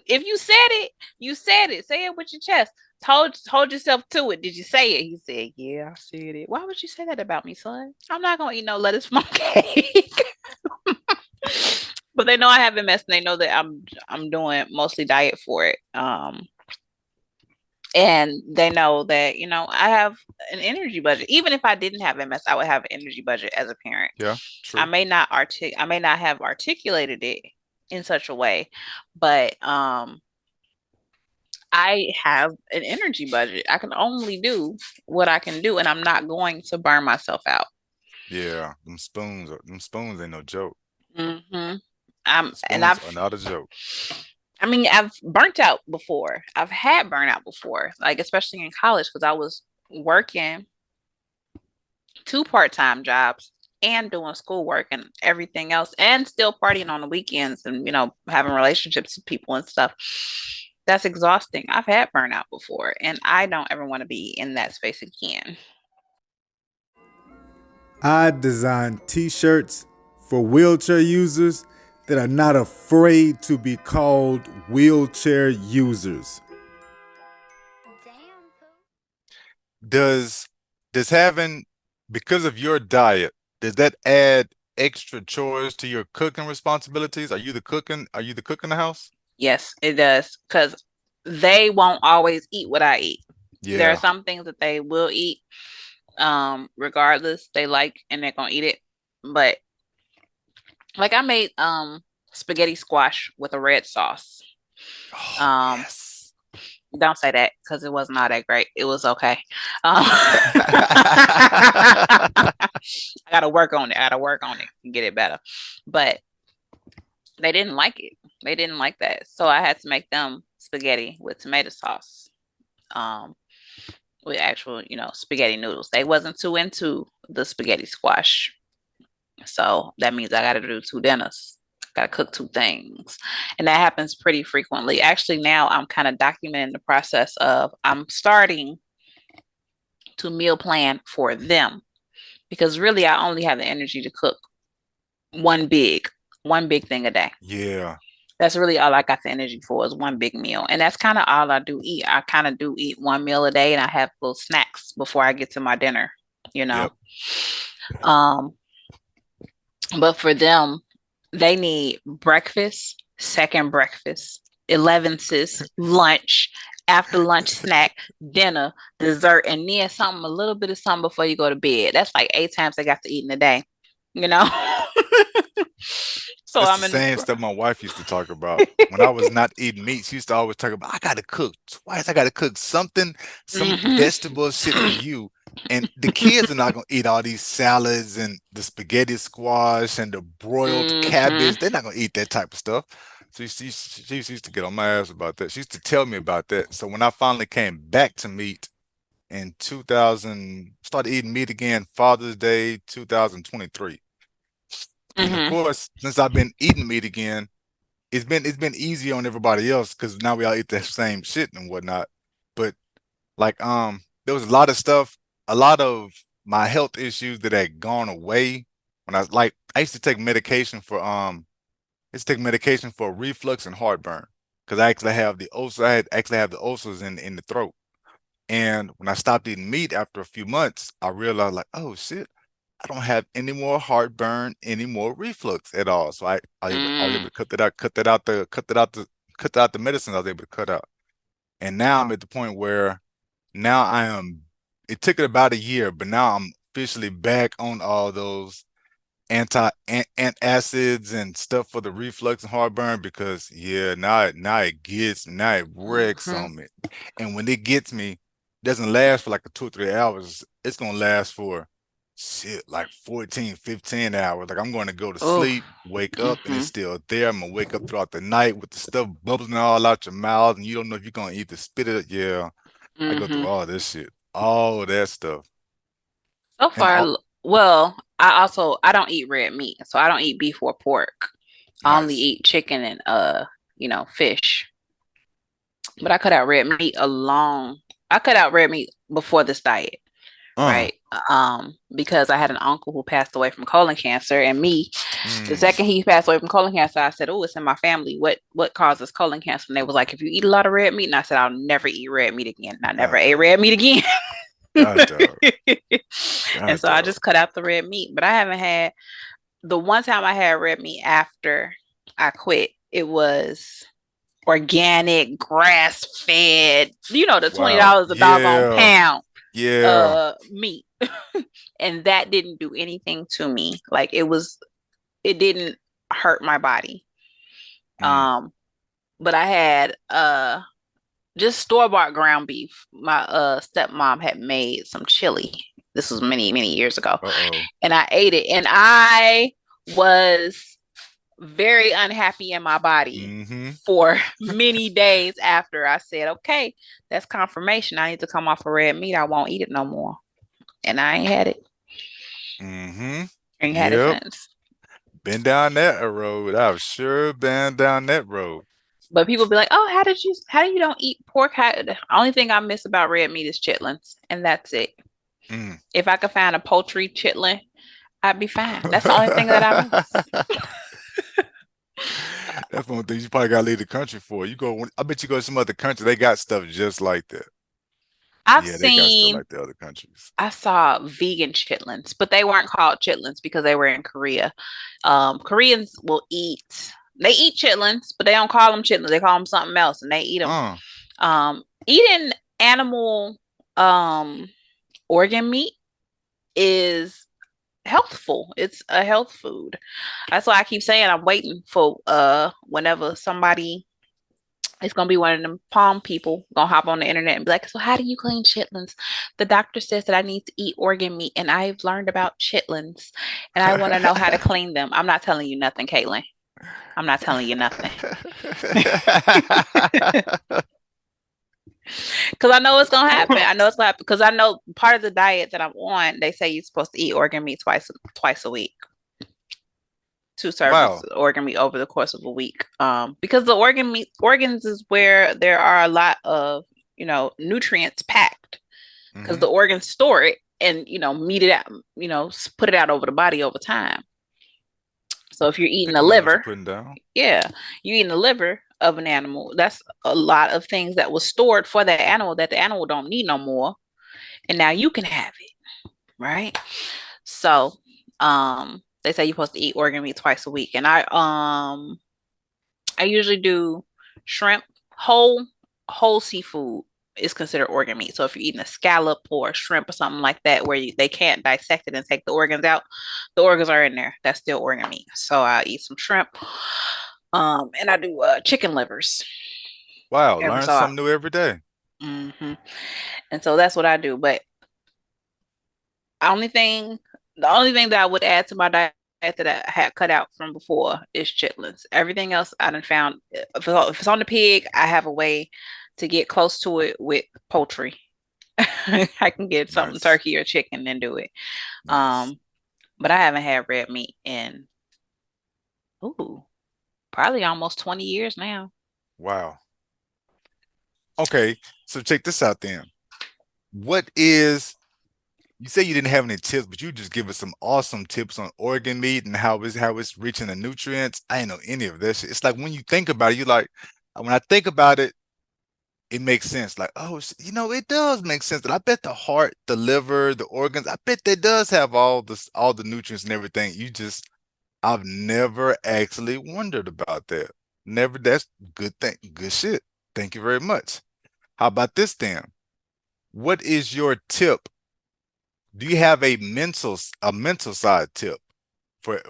If you said it, you said it. Say it with your chest. Hold yourself to it. Did you say it? He said, "Yeah, I said it." "Why would you say that about me, son? I'm not gonna eat no lettuce from cake." But they know I have MS, and they know that I'm doing mostly diet for it. And they know that, I have an energy budget. Even if I didn't have MS, I would have an energy budget as a parent. Yeah, true. I may not have articulated it in such a way, but I have an energy budget. I can only do what I can do, and I'm not going to burn myself out. Yeah, them spoons ain't no joke. Mm-hmm. Spoons are not a joke. I mean, I've burnt out before. I've had burnout before, like especially in college, because I was working 2 part-time jobs and doing schoolwork and everything else, and still partying on the weekends, and having relationships with people and stuff. That's exhausting. I've had burnout before, and I don't ever want to be in that space again. I design t-shirts for wheelchair users that are not afraid to be called wheelchair users. Does having, because of your diet, does that add extra chores to your cooking responsibilities? Are you the cook in the house? Yes, it does, because they won't always eat what I eat. Yeah. There are some things that they will eat, regardless, they like, and they're gonna eat it. But like, I made spaghetti squash with a red sauce. Yes. Don't say that, because it was not that great. It was okay. I gotta work on it and get it better. But they didn't like it. They didn't like that. So I had to make them spaghetti with tomato sauce. With actual, spaghetti noodles. They wasn't too into the spaghetti squash. So that means I gotta do 2 dinners. Gotta cook 2 things. And that happens pretty frequently. Actually, now I'm kind of documenting the process of, I'm starting to meal plan for them, because really I only have the energy to cook one big thing a day. Yeah. That's really all I got the energy for, is one big meal. And that's kind of all I do eat. I kind of do eat 1 meal a day, and I have little snacks before I get to my dinner, Yep. But for them, they need breakfast, second breakfast, 11th lunch, after lunch snack, dinner, dessert, and then a little bit of something before you go to bed. That's like 8 times they got to eat in a day, So That's I'm the same stuff my wife used to talk about. When I was not eating meat, she used to always talk about, I gotta cook twice. I gotta cook some vegetable shit for you. And the kids are not gonna eat all these salads and the spaghetti squash and the broiled cabbage. They're not gonna eat that type of stuff. So she used to get on my ass about that. She used to tell me about that. So when I finally came back to meat in 2000, started eating meat again, Father's Day 2023. And of course, since I've been eating meat again, it's been easier on everybody else, because now we all eat the same shit and whatnot. But like, there was a lot of stuff, a lot of my health issues that had gone away when I used to take medication for reflux and heartburn because I actually have the ulcer. I actually have the ulcers in the throat. And when I stopped eating meat after a few months, I realized like, oh shit, I don't have any more heartburn, any more reflux at all. So I was able to cut that out the medicine I was able to cut out. And now I'm at the point where now it took it about a year, but now I'm officially back on all those antacids and stuff for the reflux and heartburn because now it wrecks on me. And when it gets me, it doesn't last for like 2 or 3 hours. It's gonna last for like 14, 15 hours. Like I'm going to go to sleep, wake up, and it's still there. I'm gonna wake up throughout the night with the stuff bubbling all out your mouth, and you don't know if you're gonna either spit it. Yeah, I go through all this shit, all that stuff. So far, well, I don't eat red meat, so I don't eat beef or pork. I only eat chicken and fish. But I cut out red meat before this diet. Right. Because I had an uncle who passed away from colon cancer, and the second he passed away from colon cancer, I said, oh, it's in my family. What causes colon cancer? And they was like, if you eat a lot of red meat. And I said, I'll never eat red meat again. And I never ate red meat again. And so I just cut out the red meat. But I haven't had, the one time I had red meat after I quit, it was organic, grass fed, the $20 a doggone pound. Meat. And that didn't do anything to me. Like it didn't hurt my body. But I had just store-bought ground beef. My stepmom had made some chili. This was many, many years ago. And I ate it, and I was very unhappy in my body for many days after. I said, okay, that's confirmation. I need to come off of red meat. I won't eat it no more. And I ain't had it. Ain't had it since. Been down that road. I've sure been down that road. But people be like, oh, how do you don't eat pork? The only thing I miss about red meat is chitlins, and that's it. If I could find a poultry chitlin, I'd be fine. That's the only thing that I miss. That's one thing you probably gotta leave the country for. I bet you go to some other country, they got stuff just like that. They got stuff like the other countries. I saw vegan chitlins, but they weren't called chitlins because they were in Korea. Koreans will eat chitlins, but they don't call them chitlins. They call them something else, and they eat them. Eating animal organ meat is healthful. It's a health food. That's why I keep saying I'm waiting for whenever somebody, it's gonna be one of them palm people gonna hop on the internet and be like, so how do you clean chitlins? The doctor says that I need to eat organ meat, and I've learned about chitlins, and I want to know how to clean them. I'm not telling you nothing, Caitlin. I'm not telling you nothing. Because I know it's gonna happen. I know it's gonna happen because I know part of the diet that I'm on, they say you're supposed to eat organ meat twice a week. 2 servings of organ meat over the course of a week. Because the organs is where there are a lot of nutrients packed. Because the organs store it and meet it out, put it out over the body over time. So if you're eating the liver, you're eating the liver of an animal, that's a lot of things that was stored for that animal that the animal don't need no more, and now you can have it, right? So they say you're supposed to eat organ meat twice a week, and I usually do shrimp. Whole seafood is considered organ meat. So if you're eating a scallop or a shrimp or something like that where they can't dissect it and take the organs out, the organs are in there, that's still organ meat. So I eat some shrimp. And I do chicken livers. Wow, learn something new every day. And so that's what I do. But the only thing that I would add to my diet that I had cut out from before is chitlins. Everything else I done found, if it's on the pig, I have a way to get close to it with poultry. I can get something turkey or chicken and do it. But I haven't had red meat in probably almost 20 years now. Wow. Okay, so check this out then. What is you say you didn't have any tips, but you just give us some awesome tips on organ meat and how it's reaching the nutrients. I ain't know any of this shit. It's like when you think about it, you like when I think about it, it makes sense. Like, oh, it does make sense. And I bet the heart, the liver, the organs, I bet that does have all the nutrients and everything. I've never actually wondered about that. Never. That's good thing. Good shit. Thank you very much. How about this then? What is your tip? Do you have a mental side tip for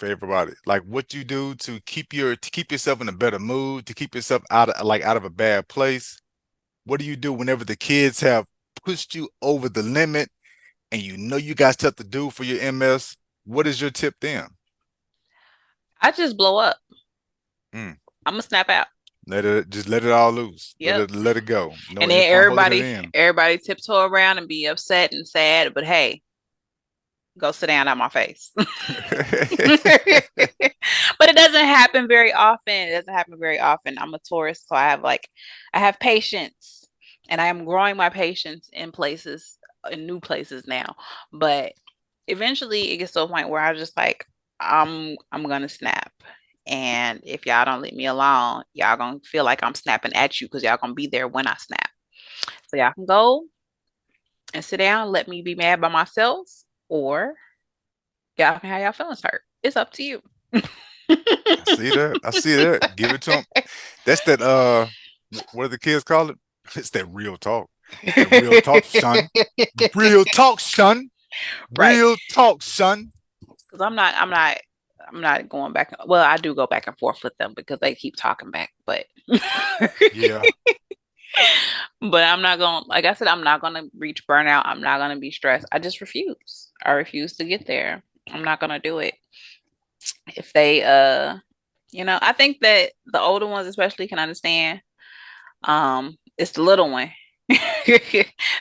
everybody? Like what you do to keep yourself in a better mood, to keep yourself out of a bad place? What do you do whenever the kids have pushed you over the limit and you got stuff to do for your MS? What is your tip then? I just blow up. Mm. I'm gonna snap out. Let it all loose. Yep. Let it go. No, and then everybody tiptoe around and be upset and sad. But hey, go sit down on my face. But it doesn't happen very often. I'm a Taurus, so I have patience, and I am growing my patience in new places now. But eventually, it gets to a point where I just like I'm gonna snap. And if y'all don't leave me alone, y'all gonna feel like I'm snapping at you because y'all gonna be there when I snap. So y'all can go and sit down, let me be mad by myself, or y'all can have y'all feelings hurt. It's up to you. I see that. Give it to them. That's that. What do the kids call it? It's that real talk. Real talk, son. Real talk, son. Real talk, son. Because I'm not going back. Well, I do go back and forth with them because they keep talking back, but yeah. But I'm not going, like I said, I'm not going to reach burnout. I'm not going to be stressed. I just refuse. I refuse to get there. I'm not going to do it. If they, I think that the older ones especially can understand. It's the little one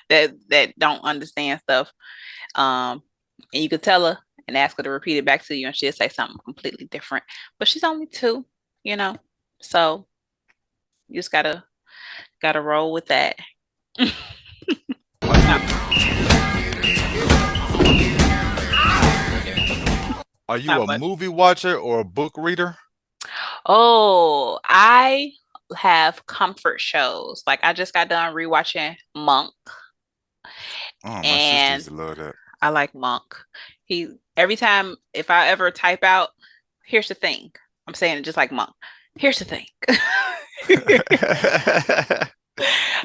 that don't understand stuff. And you could tell her and ask her to repeat it back to you, and she'll say something completely different. But she's only 2, so you just gotta roll with that. Are you a movie watcher or a book reader? Oh, I have comfort shows. Like I just got done rewatching Monk. Oh, my sister used to love that. I like Monk. Every time if I ever type out, here's the thing. I'm saying it just like Monk. Here's the thing.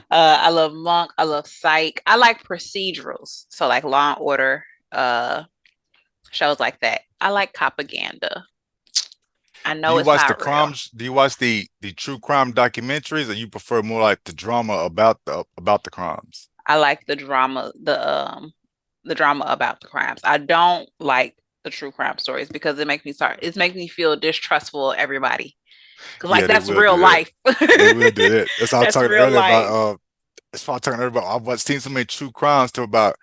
I love Monk. I love Psych. I like procedurals. So like Law and Order, shows like that. I like propaganda. I know it's not real. Do you watch the true crime documentaries, or you prefer more like the drama about the crimes? I like the drama, the drama about the crimes. I don't like the true crime stories because it makes me feel distrustful of everybody. Because that's real life. They will do that. That's what I was talking earlier about. That's what I was talking earlier about. I've seen so many true crimes about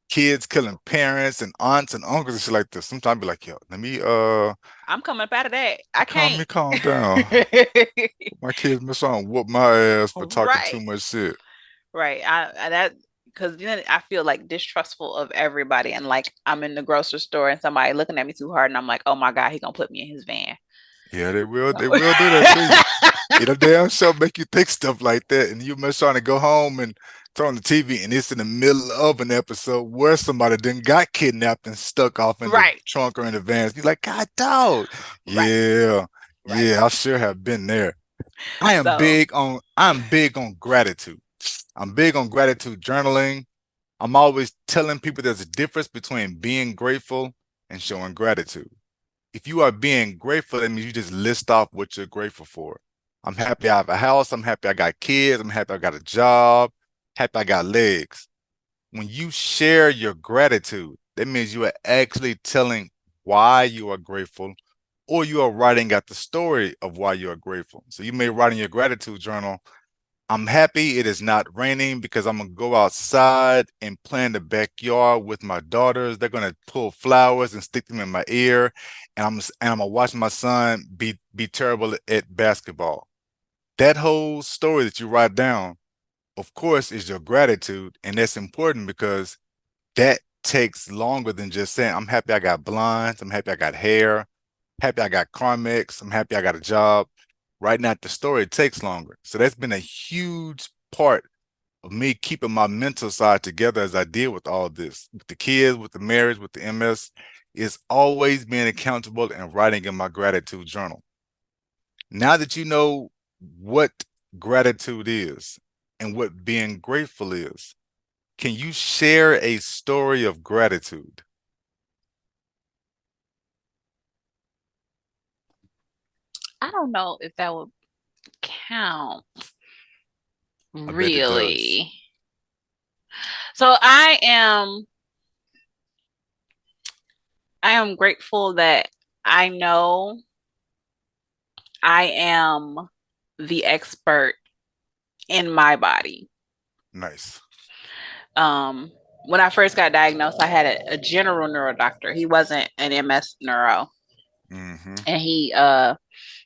kids killing parents and aunts and uncles and shit like this. Sometimes I be like, yo, let me I'm coming up out of that. I can't. Calm down. My kids miss on whoop my ass for talking too much shit. Right. Because then I feel like distrustful of everybody, and like I'm in the grocery store and somebody looking at me too hard, and I'm like, oh my God, he gonna put me in his van. Yeah, they will do that too. Damn show make you think stuff like that, and you miss trying to go home and turn on the TV, and it's in the middle of an episode where somebody then got kidnapped and stuck off in the trunk or in the van. You're like, God, dog. Yeah, I sure have been there. I'm big on gratitude. I'm big on gratitude journaling. I'm always telling people there's a difference between being grateful and showing gratitude. If you are being grateful, that means you just list off what you're grateful for. I'm happy I have a house. I'm happy I got kids. I'm happy I got a job. Happy I got legs. When you share your gratitude, that means you are actually telling why you are grateful, or you are writing out the story of why you are grateful. So you may write in your gratitude journal, I'm happy it is not raining because I'm going to go outside and play in the backyard with my daughters. They're going to pull flowers and stick them in my ear. And I'm going to watch my son be terrible at basketball. That whole story that you write down, of course, is your gratitude. And that's important because that takes longer than just saying, I'm happy I got blinds, I'm happy I got hair, happy I got Carmex, I'm happy I got a job. Right now, the story takes longer. So that's been a huge part of me keeping my mental side together as I deal with all this, with the kids, with the marriage, with the MS, is always being accountable and writing in my gratitude journal. Now that you know what gratitude is and what being grateful is, can you share a story of gratitude? I don't know if that would count I bet it does. really. So I am grateful that I know I am the expert in my body. Nice. When I first got diagnosed, I had a general neuro doctor. He wasn't an MS neuro. Mm-hmm. And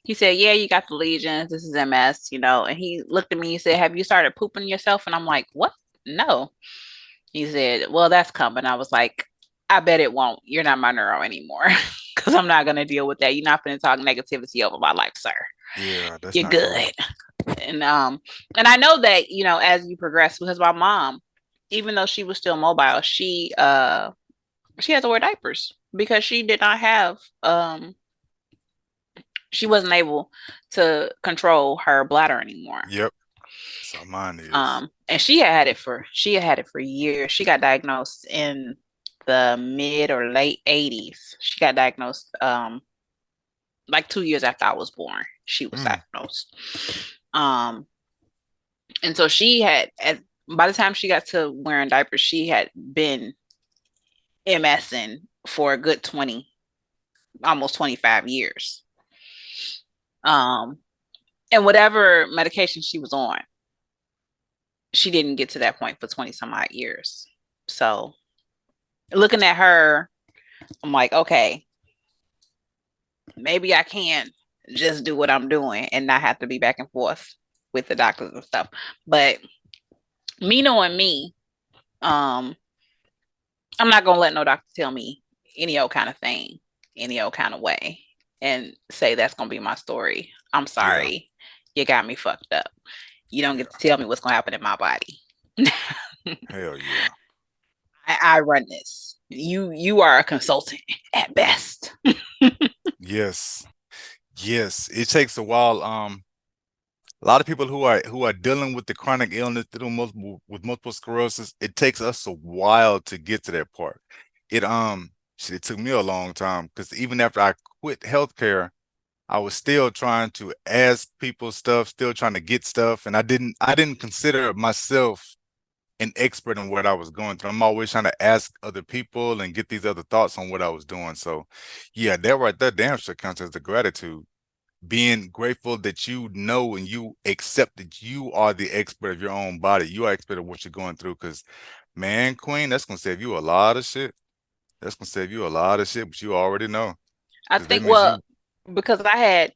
he said, yeah, you got the lesions. This is MS, you know. And he looked at me and said, have you started pooping yourself? And I'm like, what? No. He said, well, that's coming. I was like, I bet it won't. You're not my neuro anymore. Because I'm not going to deal with that. You're not going to talk negativity over my life, sir. Yeah, that's You're not good. cool. And I know that, you know, as you progress, because my mom, even though she was still mobile, she had to wear diapers because she did not have she wasn't able to control her bladder anymore. Yep. So mine is. And she had it for years. She got diagnosed in the mid or late 80s. She got diagnosed like 2 years after I was born. She was diagnosed. And so she had, by the time she got to wearing diapers, she had been MSing for a good 20, almost 25 years. And whatever medication she was on, she didn't get to that point for 20 some odd years. So looking at her, I'm like, okay, maybe I can just do what I'm doing and not have to be back and forth with the doctors and stuff. But me knowing me, I'm not gonna let no doctor tell me any old kind of thing, any old kind of way, and say that's gonna be my story. I'm sorry, you got me fucked up. You don't get to tell me what's gonna happen in my body. Hell yeah. I run this. You are a consultant at best. Yes. Yes. It takes a while. A lot of people who are dealing with the chronic illness, with multiple sclerosis, it takes us a while to get to that part. It took me a long time because even after I quit healthcare, I was still trying to ask people stuff, still trying to get stuff, and I didn't consider myself an expert in what I was going through. I'm always trying to ask other people and get these other thoughts on what I was doing. So, yeah, that right there damn sure counts as the gratitude. Being grateful that you know and you accept that you are the expert of your own body. You are expert of what you're going through. Because, man, Queen, that's gonna save you a lot of shit. That's gonna save you a lot of shit, but you already know. I think because I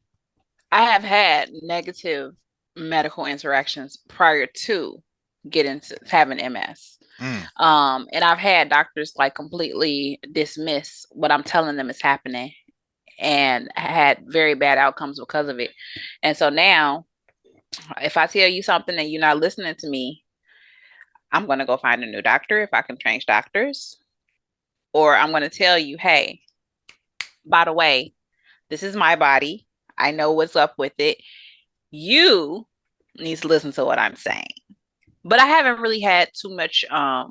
have had negative medical interactions prior to getting to having MS. And I've had doctors like completely dismiss what I'm telling them is happening and had very bad outcomes because of it. And so now, if I tell you something and you're not listening to me, I'm going to go find a new doctor if I can change doctors. Or I'm going to tell you, hey, by the way, this is my body. I know what's up with it. You need to listen to what I'm saying. But I haven't really had too much now,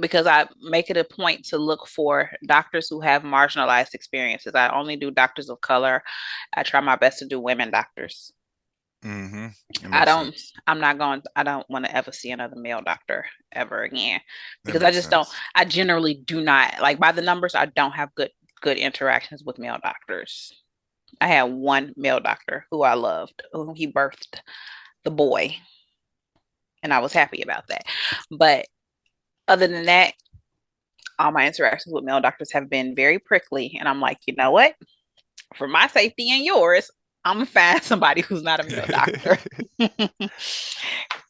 because I make it a point to look for doctors who have marginalized experiences. I only do doctors of color. I try my best to do women doctors. I don't want to ever see another male doctor ever again, because I generally do not, like, by the numbers, I don't have good interactions with male doctors. I had one male doctor who I loved, who he birthed the boy, and I was happy about that. But other than that, all my interactions with male doctors have been very prickly, and I'm like, you know what? For my safety and yours, I'm gonna find somebody who's not a male doctor.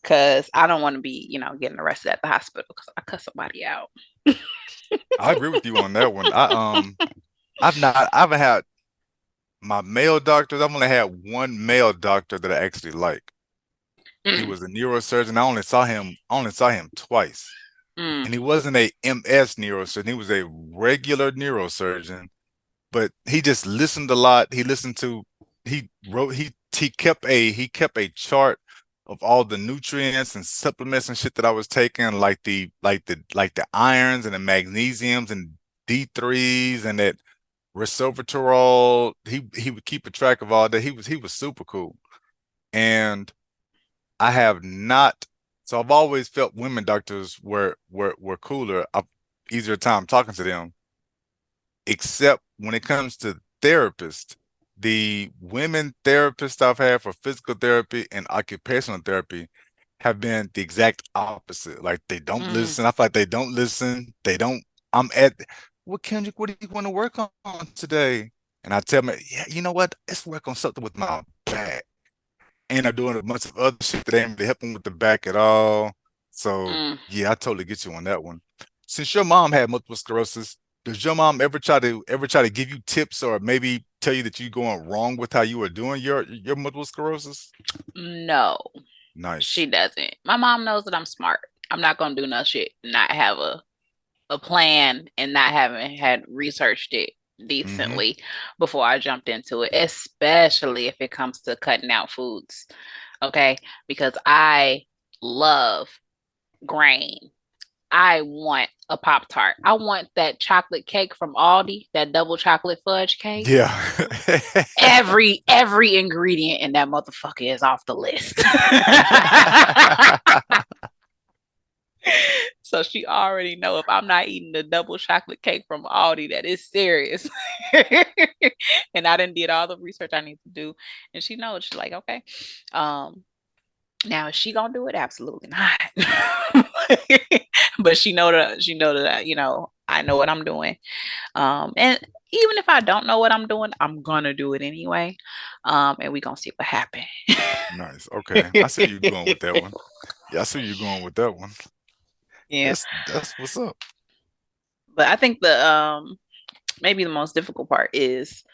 Cause I don't want to be, getting arrested at the hospital because I cut somebody out. I agree with you on that one. I haven't had my male doctors. I've only had one male doctor that I actually like. He was a neurosurgeon. I only saw him twice. And he wasn't a MS neurosurgeon. He was a regular neurosurgeon, but he just listened a lot. He kept a chart of all the nutrients and supplements and shit that I was taking, like the irons and the magnesiums and D3s and that resveratrol. He would keep a track of all that. He was super cool. And I have not. So I've always felt women doctors were cooler. I've easier time talking to them. Except when it comes to therapists, the women therapists I've had for physical therapy and occupational therapy have been the exact opposite. Like they don't listen. I feel like they don't listen. They don't. Well, Kendrick, what do you want to work on today? And I tell them, yeah, you know what? Let's work on something with my back. And I'm doing a bunch of other shit that ain't really helping with the back at all. So yeah, I totally get you on that one. Since your mom had multiple sclerosis, does your mom ever try to give you tips or maybe tell you that you're going wrong with how you were doing your multiple sclerosis? No. Nice. She doesn't. My mom knows that I'm smart. I'm not gonna do no shit, not have a plan and not having had researched it decently before I jumped into it, especially if it comes to cutting out foods. Okay, because I love grain. I want a Pop-Tart. I want that chocolate cake from Aldi, that double chocolate fudge cake. Yeah. every ingredient in that motherfucker is off the list. So she already know if I'm not eating the double chocolate cake from Aldi, that is serious. And I done did all the research I need to do. And she knows. She's like, okay. Now is she gonna do it? Absolutely not. But she know that I know what I'm doing. And even if I don't know what I'm doing, I'm gonna do it anyway. And we gonna see what happens. Nice. Okay. I see you going with that one. Yeah, I see you going with that one. Yeah. That's what's up. But I think the maybe the most difficult part is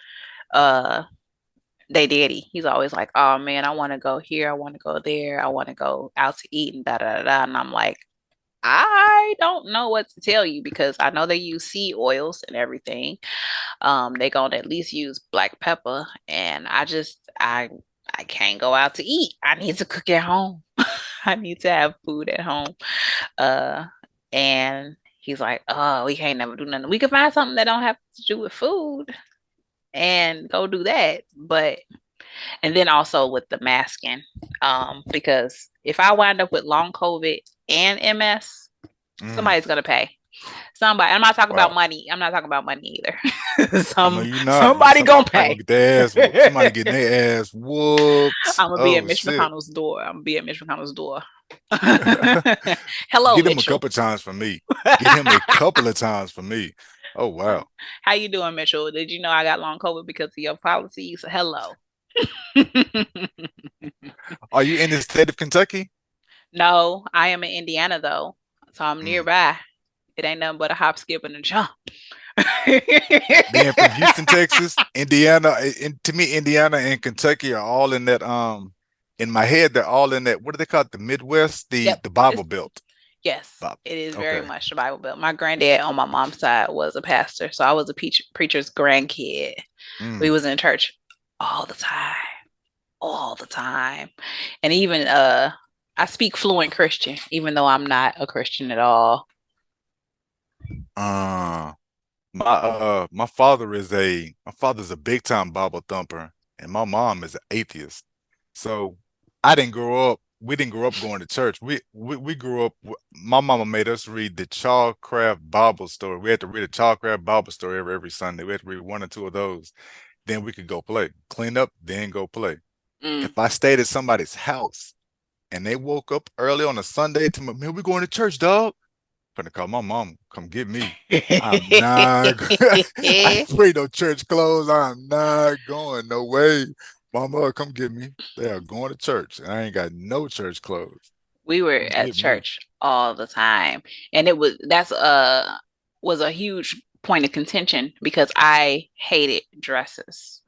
they daddy. He's always like, oh man, I want to go here, I want to go there, I want to go out to eat and da da da da. And I'm like, I don't know what to tell you because I know they use seed oils and everything. They gonna at least use black pepper, and I can't go out to eat. I need to cook at home. I need to have food at home. And he's like, oh, we can't never do nothing. We can find something that don't have to do with food and go do that. And then also with the masking, because if I wind up with long COVID and MS, somebody's gonna pay. Somebody. I'm not talking about money. I'm not talking about money either. Somebody gonna pay. Somebody getting their ass whooped. I'm gonna be at Mitch McConnell's door. Hello, Get him Mitchell. a couple of times for me. Get him a couple of times for me. Oh wow. How you doing, Mitchell? Did you know I got long COVID because of your policies? Hello. Are you in the state of Kentucky? No, I am in Indiana though, so I'm nearby. It ain't nothing but a hop, skip, and a jump. Being from Houston, Texas, Indiana, to me, Indiana and Kentucky are all in that. In my head, they're all in that. What do they call it? The Midwest, the Bible Belt. Yes, it is very much the Bible Belt. My granddad on my mom's side was a pastor, so I was a preacher's grandkid. We was in church all the time, and even I speak fluent Christian, even though I'm not a Christian at all. My father's a big time Bible thumper, and my mom is an atheist. So we didn't grow up going to church. We grew up. My mama made us read the Childcraft Bible story. We had to read a Childcraft Bible story every Sunday. We had to read one or two of those. Then we could go play, clean up, then go play. If I stayed at somebody's house and they woke up early on a Sunday to me, man, we going to church, dog. I'm gonna call my mom, come get me. I'm not. I wear no church clothes. I'm not going. No way. Mama, come get me. They are going to church, and I ain't got no church clothes. We were Come at get me. church all the time, and that's was a huge point of contention because I hated dresses.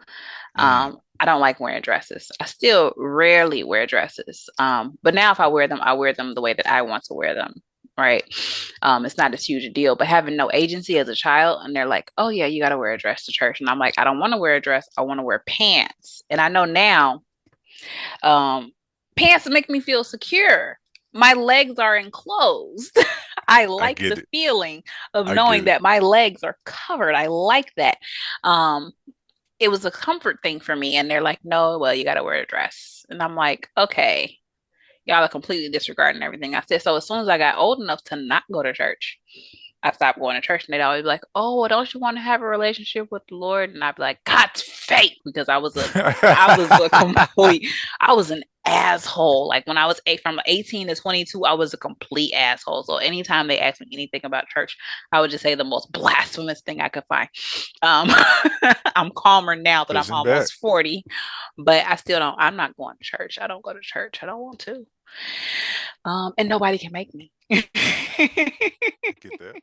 Mm. I don't like wearing dresses. I still rarely wear dresses. But now if I wear them the way that I want to wear them. Right. It's not as huge a deal. But having no agency as a child, and they're like, oh yeah, you gotta wear a dress to church. And I'm like, I don't want to wear a dress. I want to wear pants. And I know now, pants make me feel secure. My legs are enclosed. I I like get the it. feeling of I get knowing it. that my legs are covered. I like that. Um, it was a comfort thing for me. And they're like, no, well, you got to wear a dress. And I'm like, okay, y'all are completely disregarding everything I said. So as soon as I got old enough to not go to church, I stopped going to church. And they'd always be like, oh, well, don't you want to have a relationship with the Lord? And I'd be like, God's fake, because I was a complete, I was an asshole. Like when I was from 18 to 22, I was a complete asshole. So anytime they asked me anything about church, I would just say the most blasphemous thing I could find. Um, I'm calmer now that I'm Pushing back. almost 40, but I still don't, I'm not going to church. I don't go to church. I don't want to. And nobody can make me. Get that.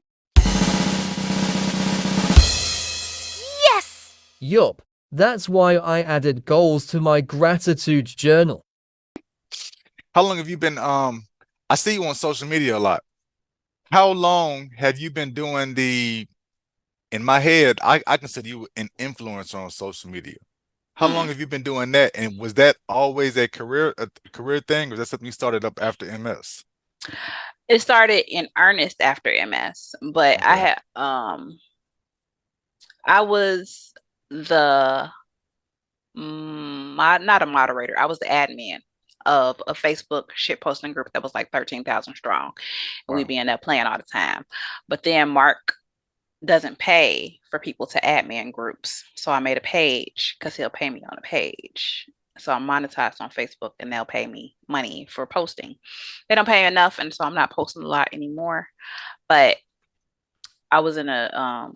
Yes! Yup, that's why I added goals to my gratitude journal. How long have you been? I see you on social media a lot. How long have you been doing the? In my head, I consider you an influencer on social media. How long have you been doing that? And was that always a career thing, or was that something you started up after MS? It started in earnest after MS, but I Okay. had I was the not a moderator. I was the admin of a Facebook shit posting group that was like 13,000 strong. And we'd Wow. be in there playing all the time. But then Mark doesn't pay for people to admin groups. So I made a page because he'll pay me on a page. So I'm monetized on Facebook and they'll pay me money for posting. They don't pay enough, and so I'm not posting a lot anymore. But I was in a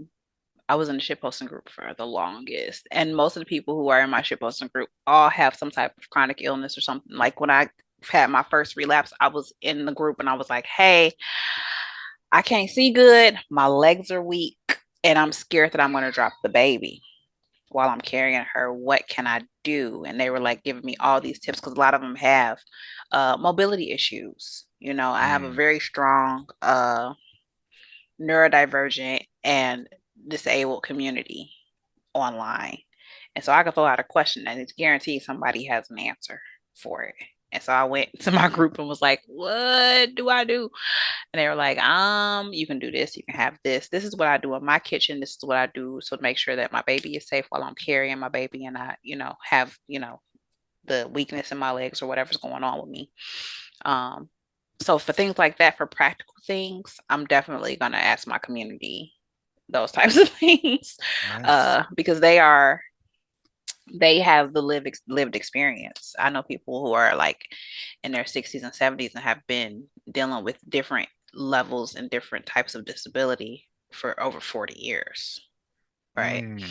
I was in a shitposting group for the longest. And most of the people who are in my shitposting group all have some type of chronic illness or something. Like when I had my first relapse, I was in the group and I was like, hey, I can't see good. My legs are weak and I'm scared that I'm going to drop the baby while I'm carrying her. What can I do? And they were like giving me all these tips because a lot of them have mobility issues. You know, I have a Mm. very strong neurodivergent and disabled community online. And so I could throw out a question and it's guaranteed somebody has an answer for it. And so I went to my group and was like, what do I do? And they were like, you can do this, you can have this. This is what I do in my kitchen. This is what I do. So to make sure that my baby is safe while I'm carrying my baby and I, have, the weakness in my legs or whatever's going on with me. So for things like that, for practical things, I'm definitely gonna ask my community those types of things, Nice. because they have the lived experience. I know people who are like in their 60s and 70s and have been dealing with different levels and different types of disability for over 40 years, right? Mm.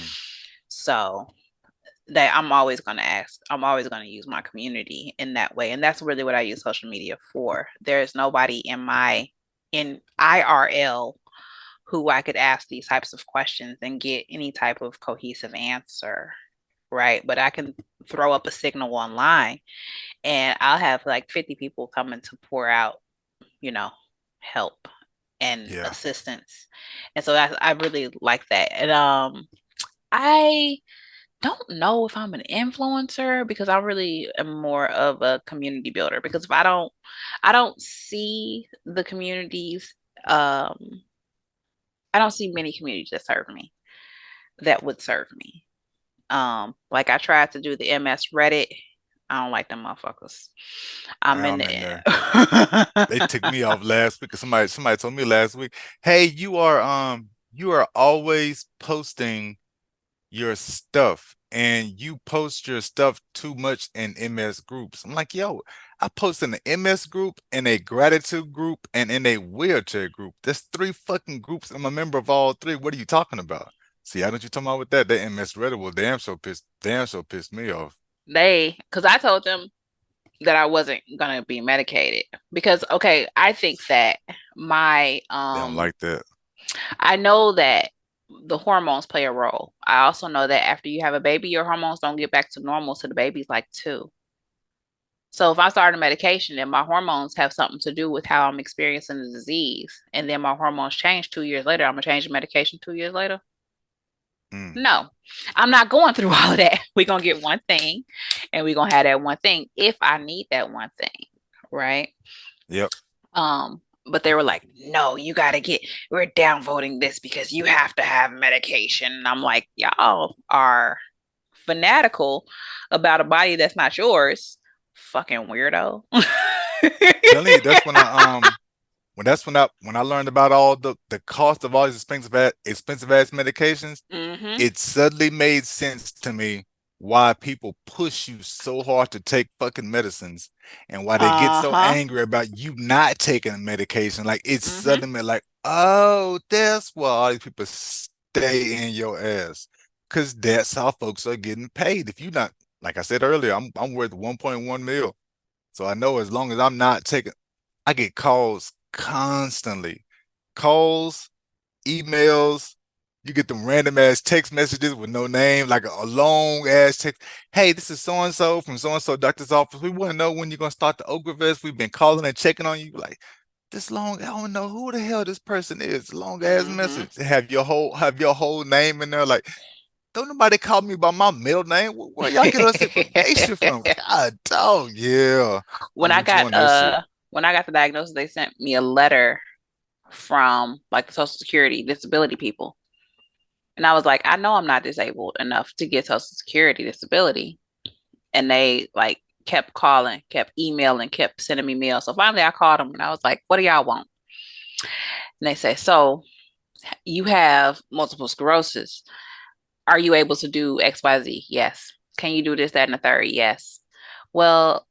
So that I'm always going to ask, I'm always going to use my community in that way. And that's really what I use social media for. There's nobody in IRL who I could ask these types of questions and get any type of cohesive answer, right? But I can throw up a signal online and I'll have like 50 people coming to pour out, help and Yeah. assistance. And so I really like that. And I don't know if I'm an influencer because I really am more of a community builder, because if I don't see the communities, I don't see many communities that would serve me. Like I tried to do the MS Reddit. I don't like them motherfuckers. I'm in I'm in there. They took me off last week because somebody told me last week, hey, you are always posting your stuff and you post your stuff too much in MS groups. I'm like, yo, I post in the MS group, in a gratitude group, and in a wheelchair group. There's 3 fucking groups. I'm a member of all 3. What are you talking about? See, how don't you talking about with that? That MS Reddit will damn so pissed me off. because I told them that I wasn't gonna be medicated because okay, I think that my They don't like that. I know that the hormones play a role. I also know that after you have a baby, your hormones don't get back to normal till the baby's like 2. So if I start a medication, then my hormones have something to do with how I'm experiencing the disease, and then my hormones change 2 years later. I'm gonna change the medication 2 years later. No, I'm not going through all of that. We're gonna get one thing, and we're gonna have that one thing if I need that one thing, right? Yep. But they were like, no, you gotta we're downvoting this because you have to have medication. And I'm like, y'all are fanatical about a body that's not yours. Fucking weirdo. Telling you, that's when I learned about all the cost of all these expensive ass medications. It suddenly made sense to me why people push you so hard to take fucking medicines and why they get so angry about you not taking a medication. Like it's suddenly like, oh, that's why all these people stay in your ass. Cause that's how folks are getting paid. If you're not, like I said earlier, I'm worth 1.1 mil. So I know as long as I'm not taking, I get calls constantly. Calls, emails, you get them random ass text messages with no name, like a long ass text. Hey, this is so-and-so from so-and-so doctor's office. We want to know when you're going to start the Ogravest. We've been calling and checking on you. Like, this long, I don't know who the hell this person is. Long ass message. Have your whole name in there. Like, don't nobody call me by my middle name. Where y'all get us information from? God, dog, yeah. When I got the diagnosis, they sent me a letter from like the Social Security disability people. And I was like, I know I'm not disabled enough to get Social Security disability. And they like kept calling, kept emailing, kept sending me mail. So finally I called them and I was like, what do y'all want? And they say, so you have multiple sclerosis. Are you able to do XYZ? Yes. Can you do this, that, and the third? Yes. Well,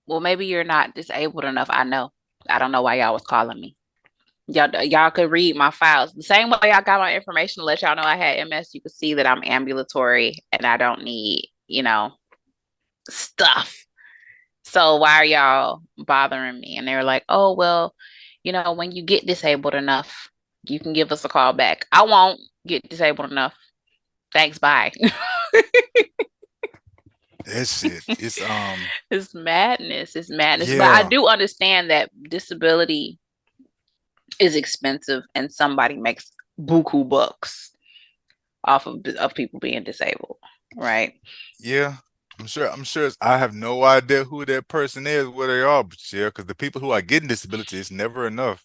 maybe you're not disabled enough. I know. I don't know why y'all was calling me. Y'all could read my files. The same way y'all got my information to let y'all know I had MS, you could see that I'm ambulatory and I don't need, stuff. So why are y'all bothering me? And they were like, oh, well, when you get disabled enough, you can give us a call back. I won't get disabled enough. Thanks, bye. That shit. It's madness. It's madness. Yeah. But I do understand that disability is expensive and somebody makes buku bucks off of people being disabled, right? Yeah. I'm sure I have no idea who that person is, where they are, but yeah, because the people who are getting disability, it's never enough.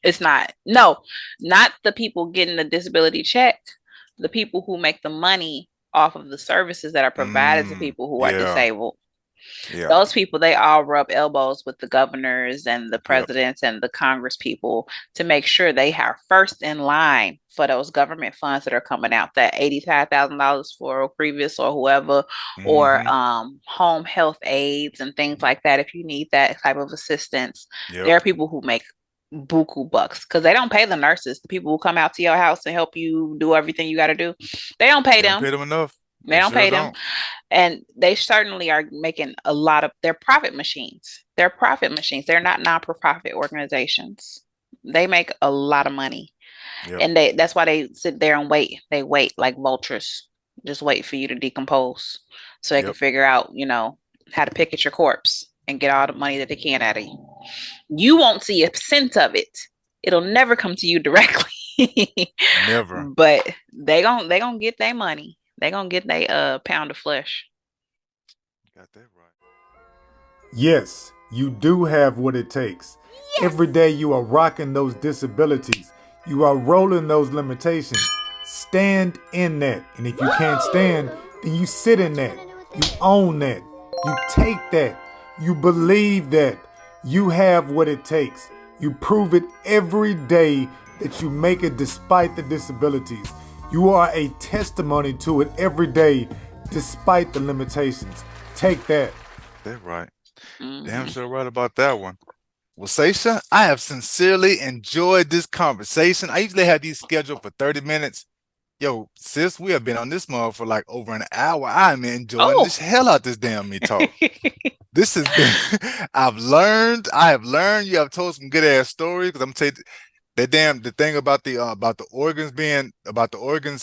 It's not. No, not the people getting the disability check. The people who make the money off of the services that are provided to people who are disabled. Yeah. Those people, they all rub elbows with the governors and the presidents and the Congress people to make sure they are first in line for those government funds that are coming out, that $85,000 for previous or whoever, or home health aides and things like that. If you need that type of assistance, there are people who make buku bucks because they don't pay the nurses, the people who come out to your house and help you do everything you got to do. They don't pay them. Don't pay them enough. They don't pay them. And they certainly are making a lot of, they're profit machines. They're profit machines. They're not non-profit organizations. They make a lot of money. And that's why they sit there and wait. They wait like vultures, just wait for you to decompose so they can figure out, how to pick at your corpse and get all the money that they can out of you. You won't see a cent of it. It'll never come to you directly. Never. But they gonna get their money. They gonna get their pound of flesh. Got that right. Yes, you do have what it takes. Yes. Every day you are rocking those disabilities. You are rolling those limitations. Stand in that. And if you can't stand, then you sit in that. You own that. You take that. You believe that. You have what it takes. You prove it every day that you make it despite the disabilities. You are a testimony to it every day despite the limitations. Take that. That's right. Damn sure right about that one. Well, Sasha, I have sincerely enjoyed this conversation. I usually have these scheduled for 30 minutes. Yo, sis, we have been on this mug for like over an hour. I'm enjoying Oh. this hell out this damn me talk. This has been I have learned. You have told some good ass stories because I'm telling you, the thing about the organs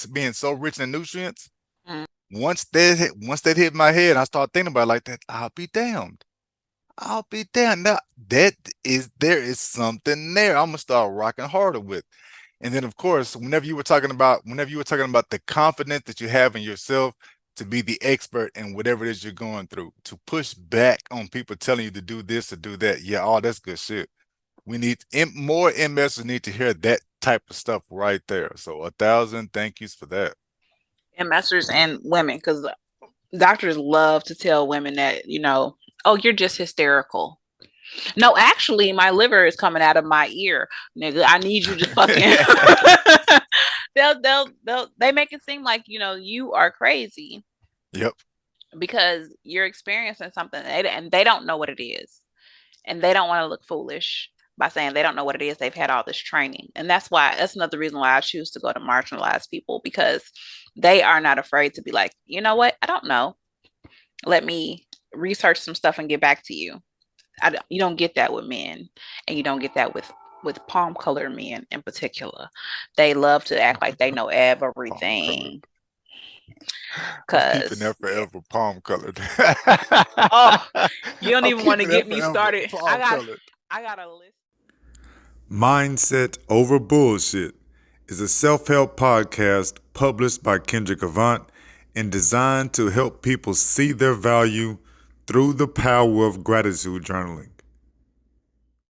being so rich in nutrients. Mm. Once that hit my head, I start thinking about it like that. I'll be damned. Now there is something there. I'm gonna start rocking harder with. And then, of course, whenever you were talking about the confidence that you have in yourself to be the expert in whatever it is you're going through, to push back on people telling you to do this or do that. Yeah, all that's good shit. We need more MSs need to hear that type of stuff right there. So 1,000 thank yous for that. And masters and women, because doctors love to tell women that, oh, you're just hysterical. No, actually, my liver is coming out of my ear, nigga. I need you to fucking. They make it seem like you are crazy. Yep. Because you're experiencing something and they don't know what it is, and they don't want to look foolish by saying they don't know what it is. They've had all this training, and that's another reason why I choose to go to marginalized people, because they are not afraid to be like, you know what, I don't know. Let me research some stuff and get back to you. You don't get that with men, and you don't get that with palm colored men in particular. They love to act like they know everything. Keeping that forever palm colored. Oh, you don't even want to get me started. I got a list. Mindset Over Bullshit is a self-help podcast published by Kendrick Avant and designed to help people see their value through the power of gratitude journaling.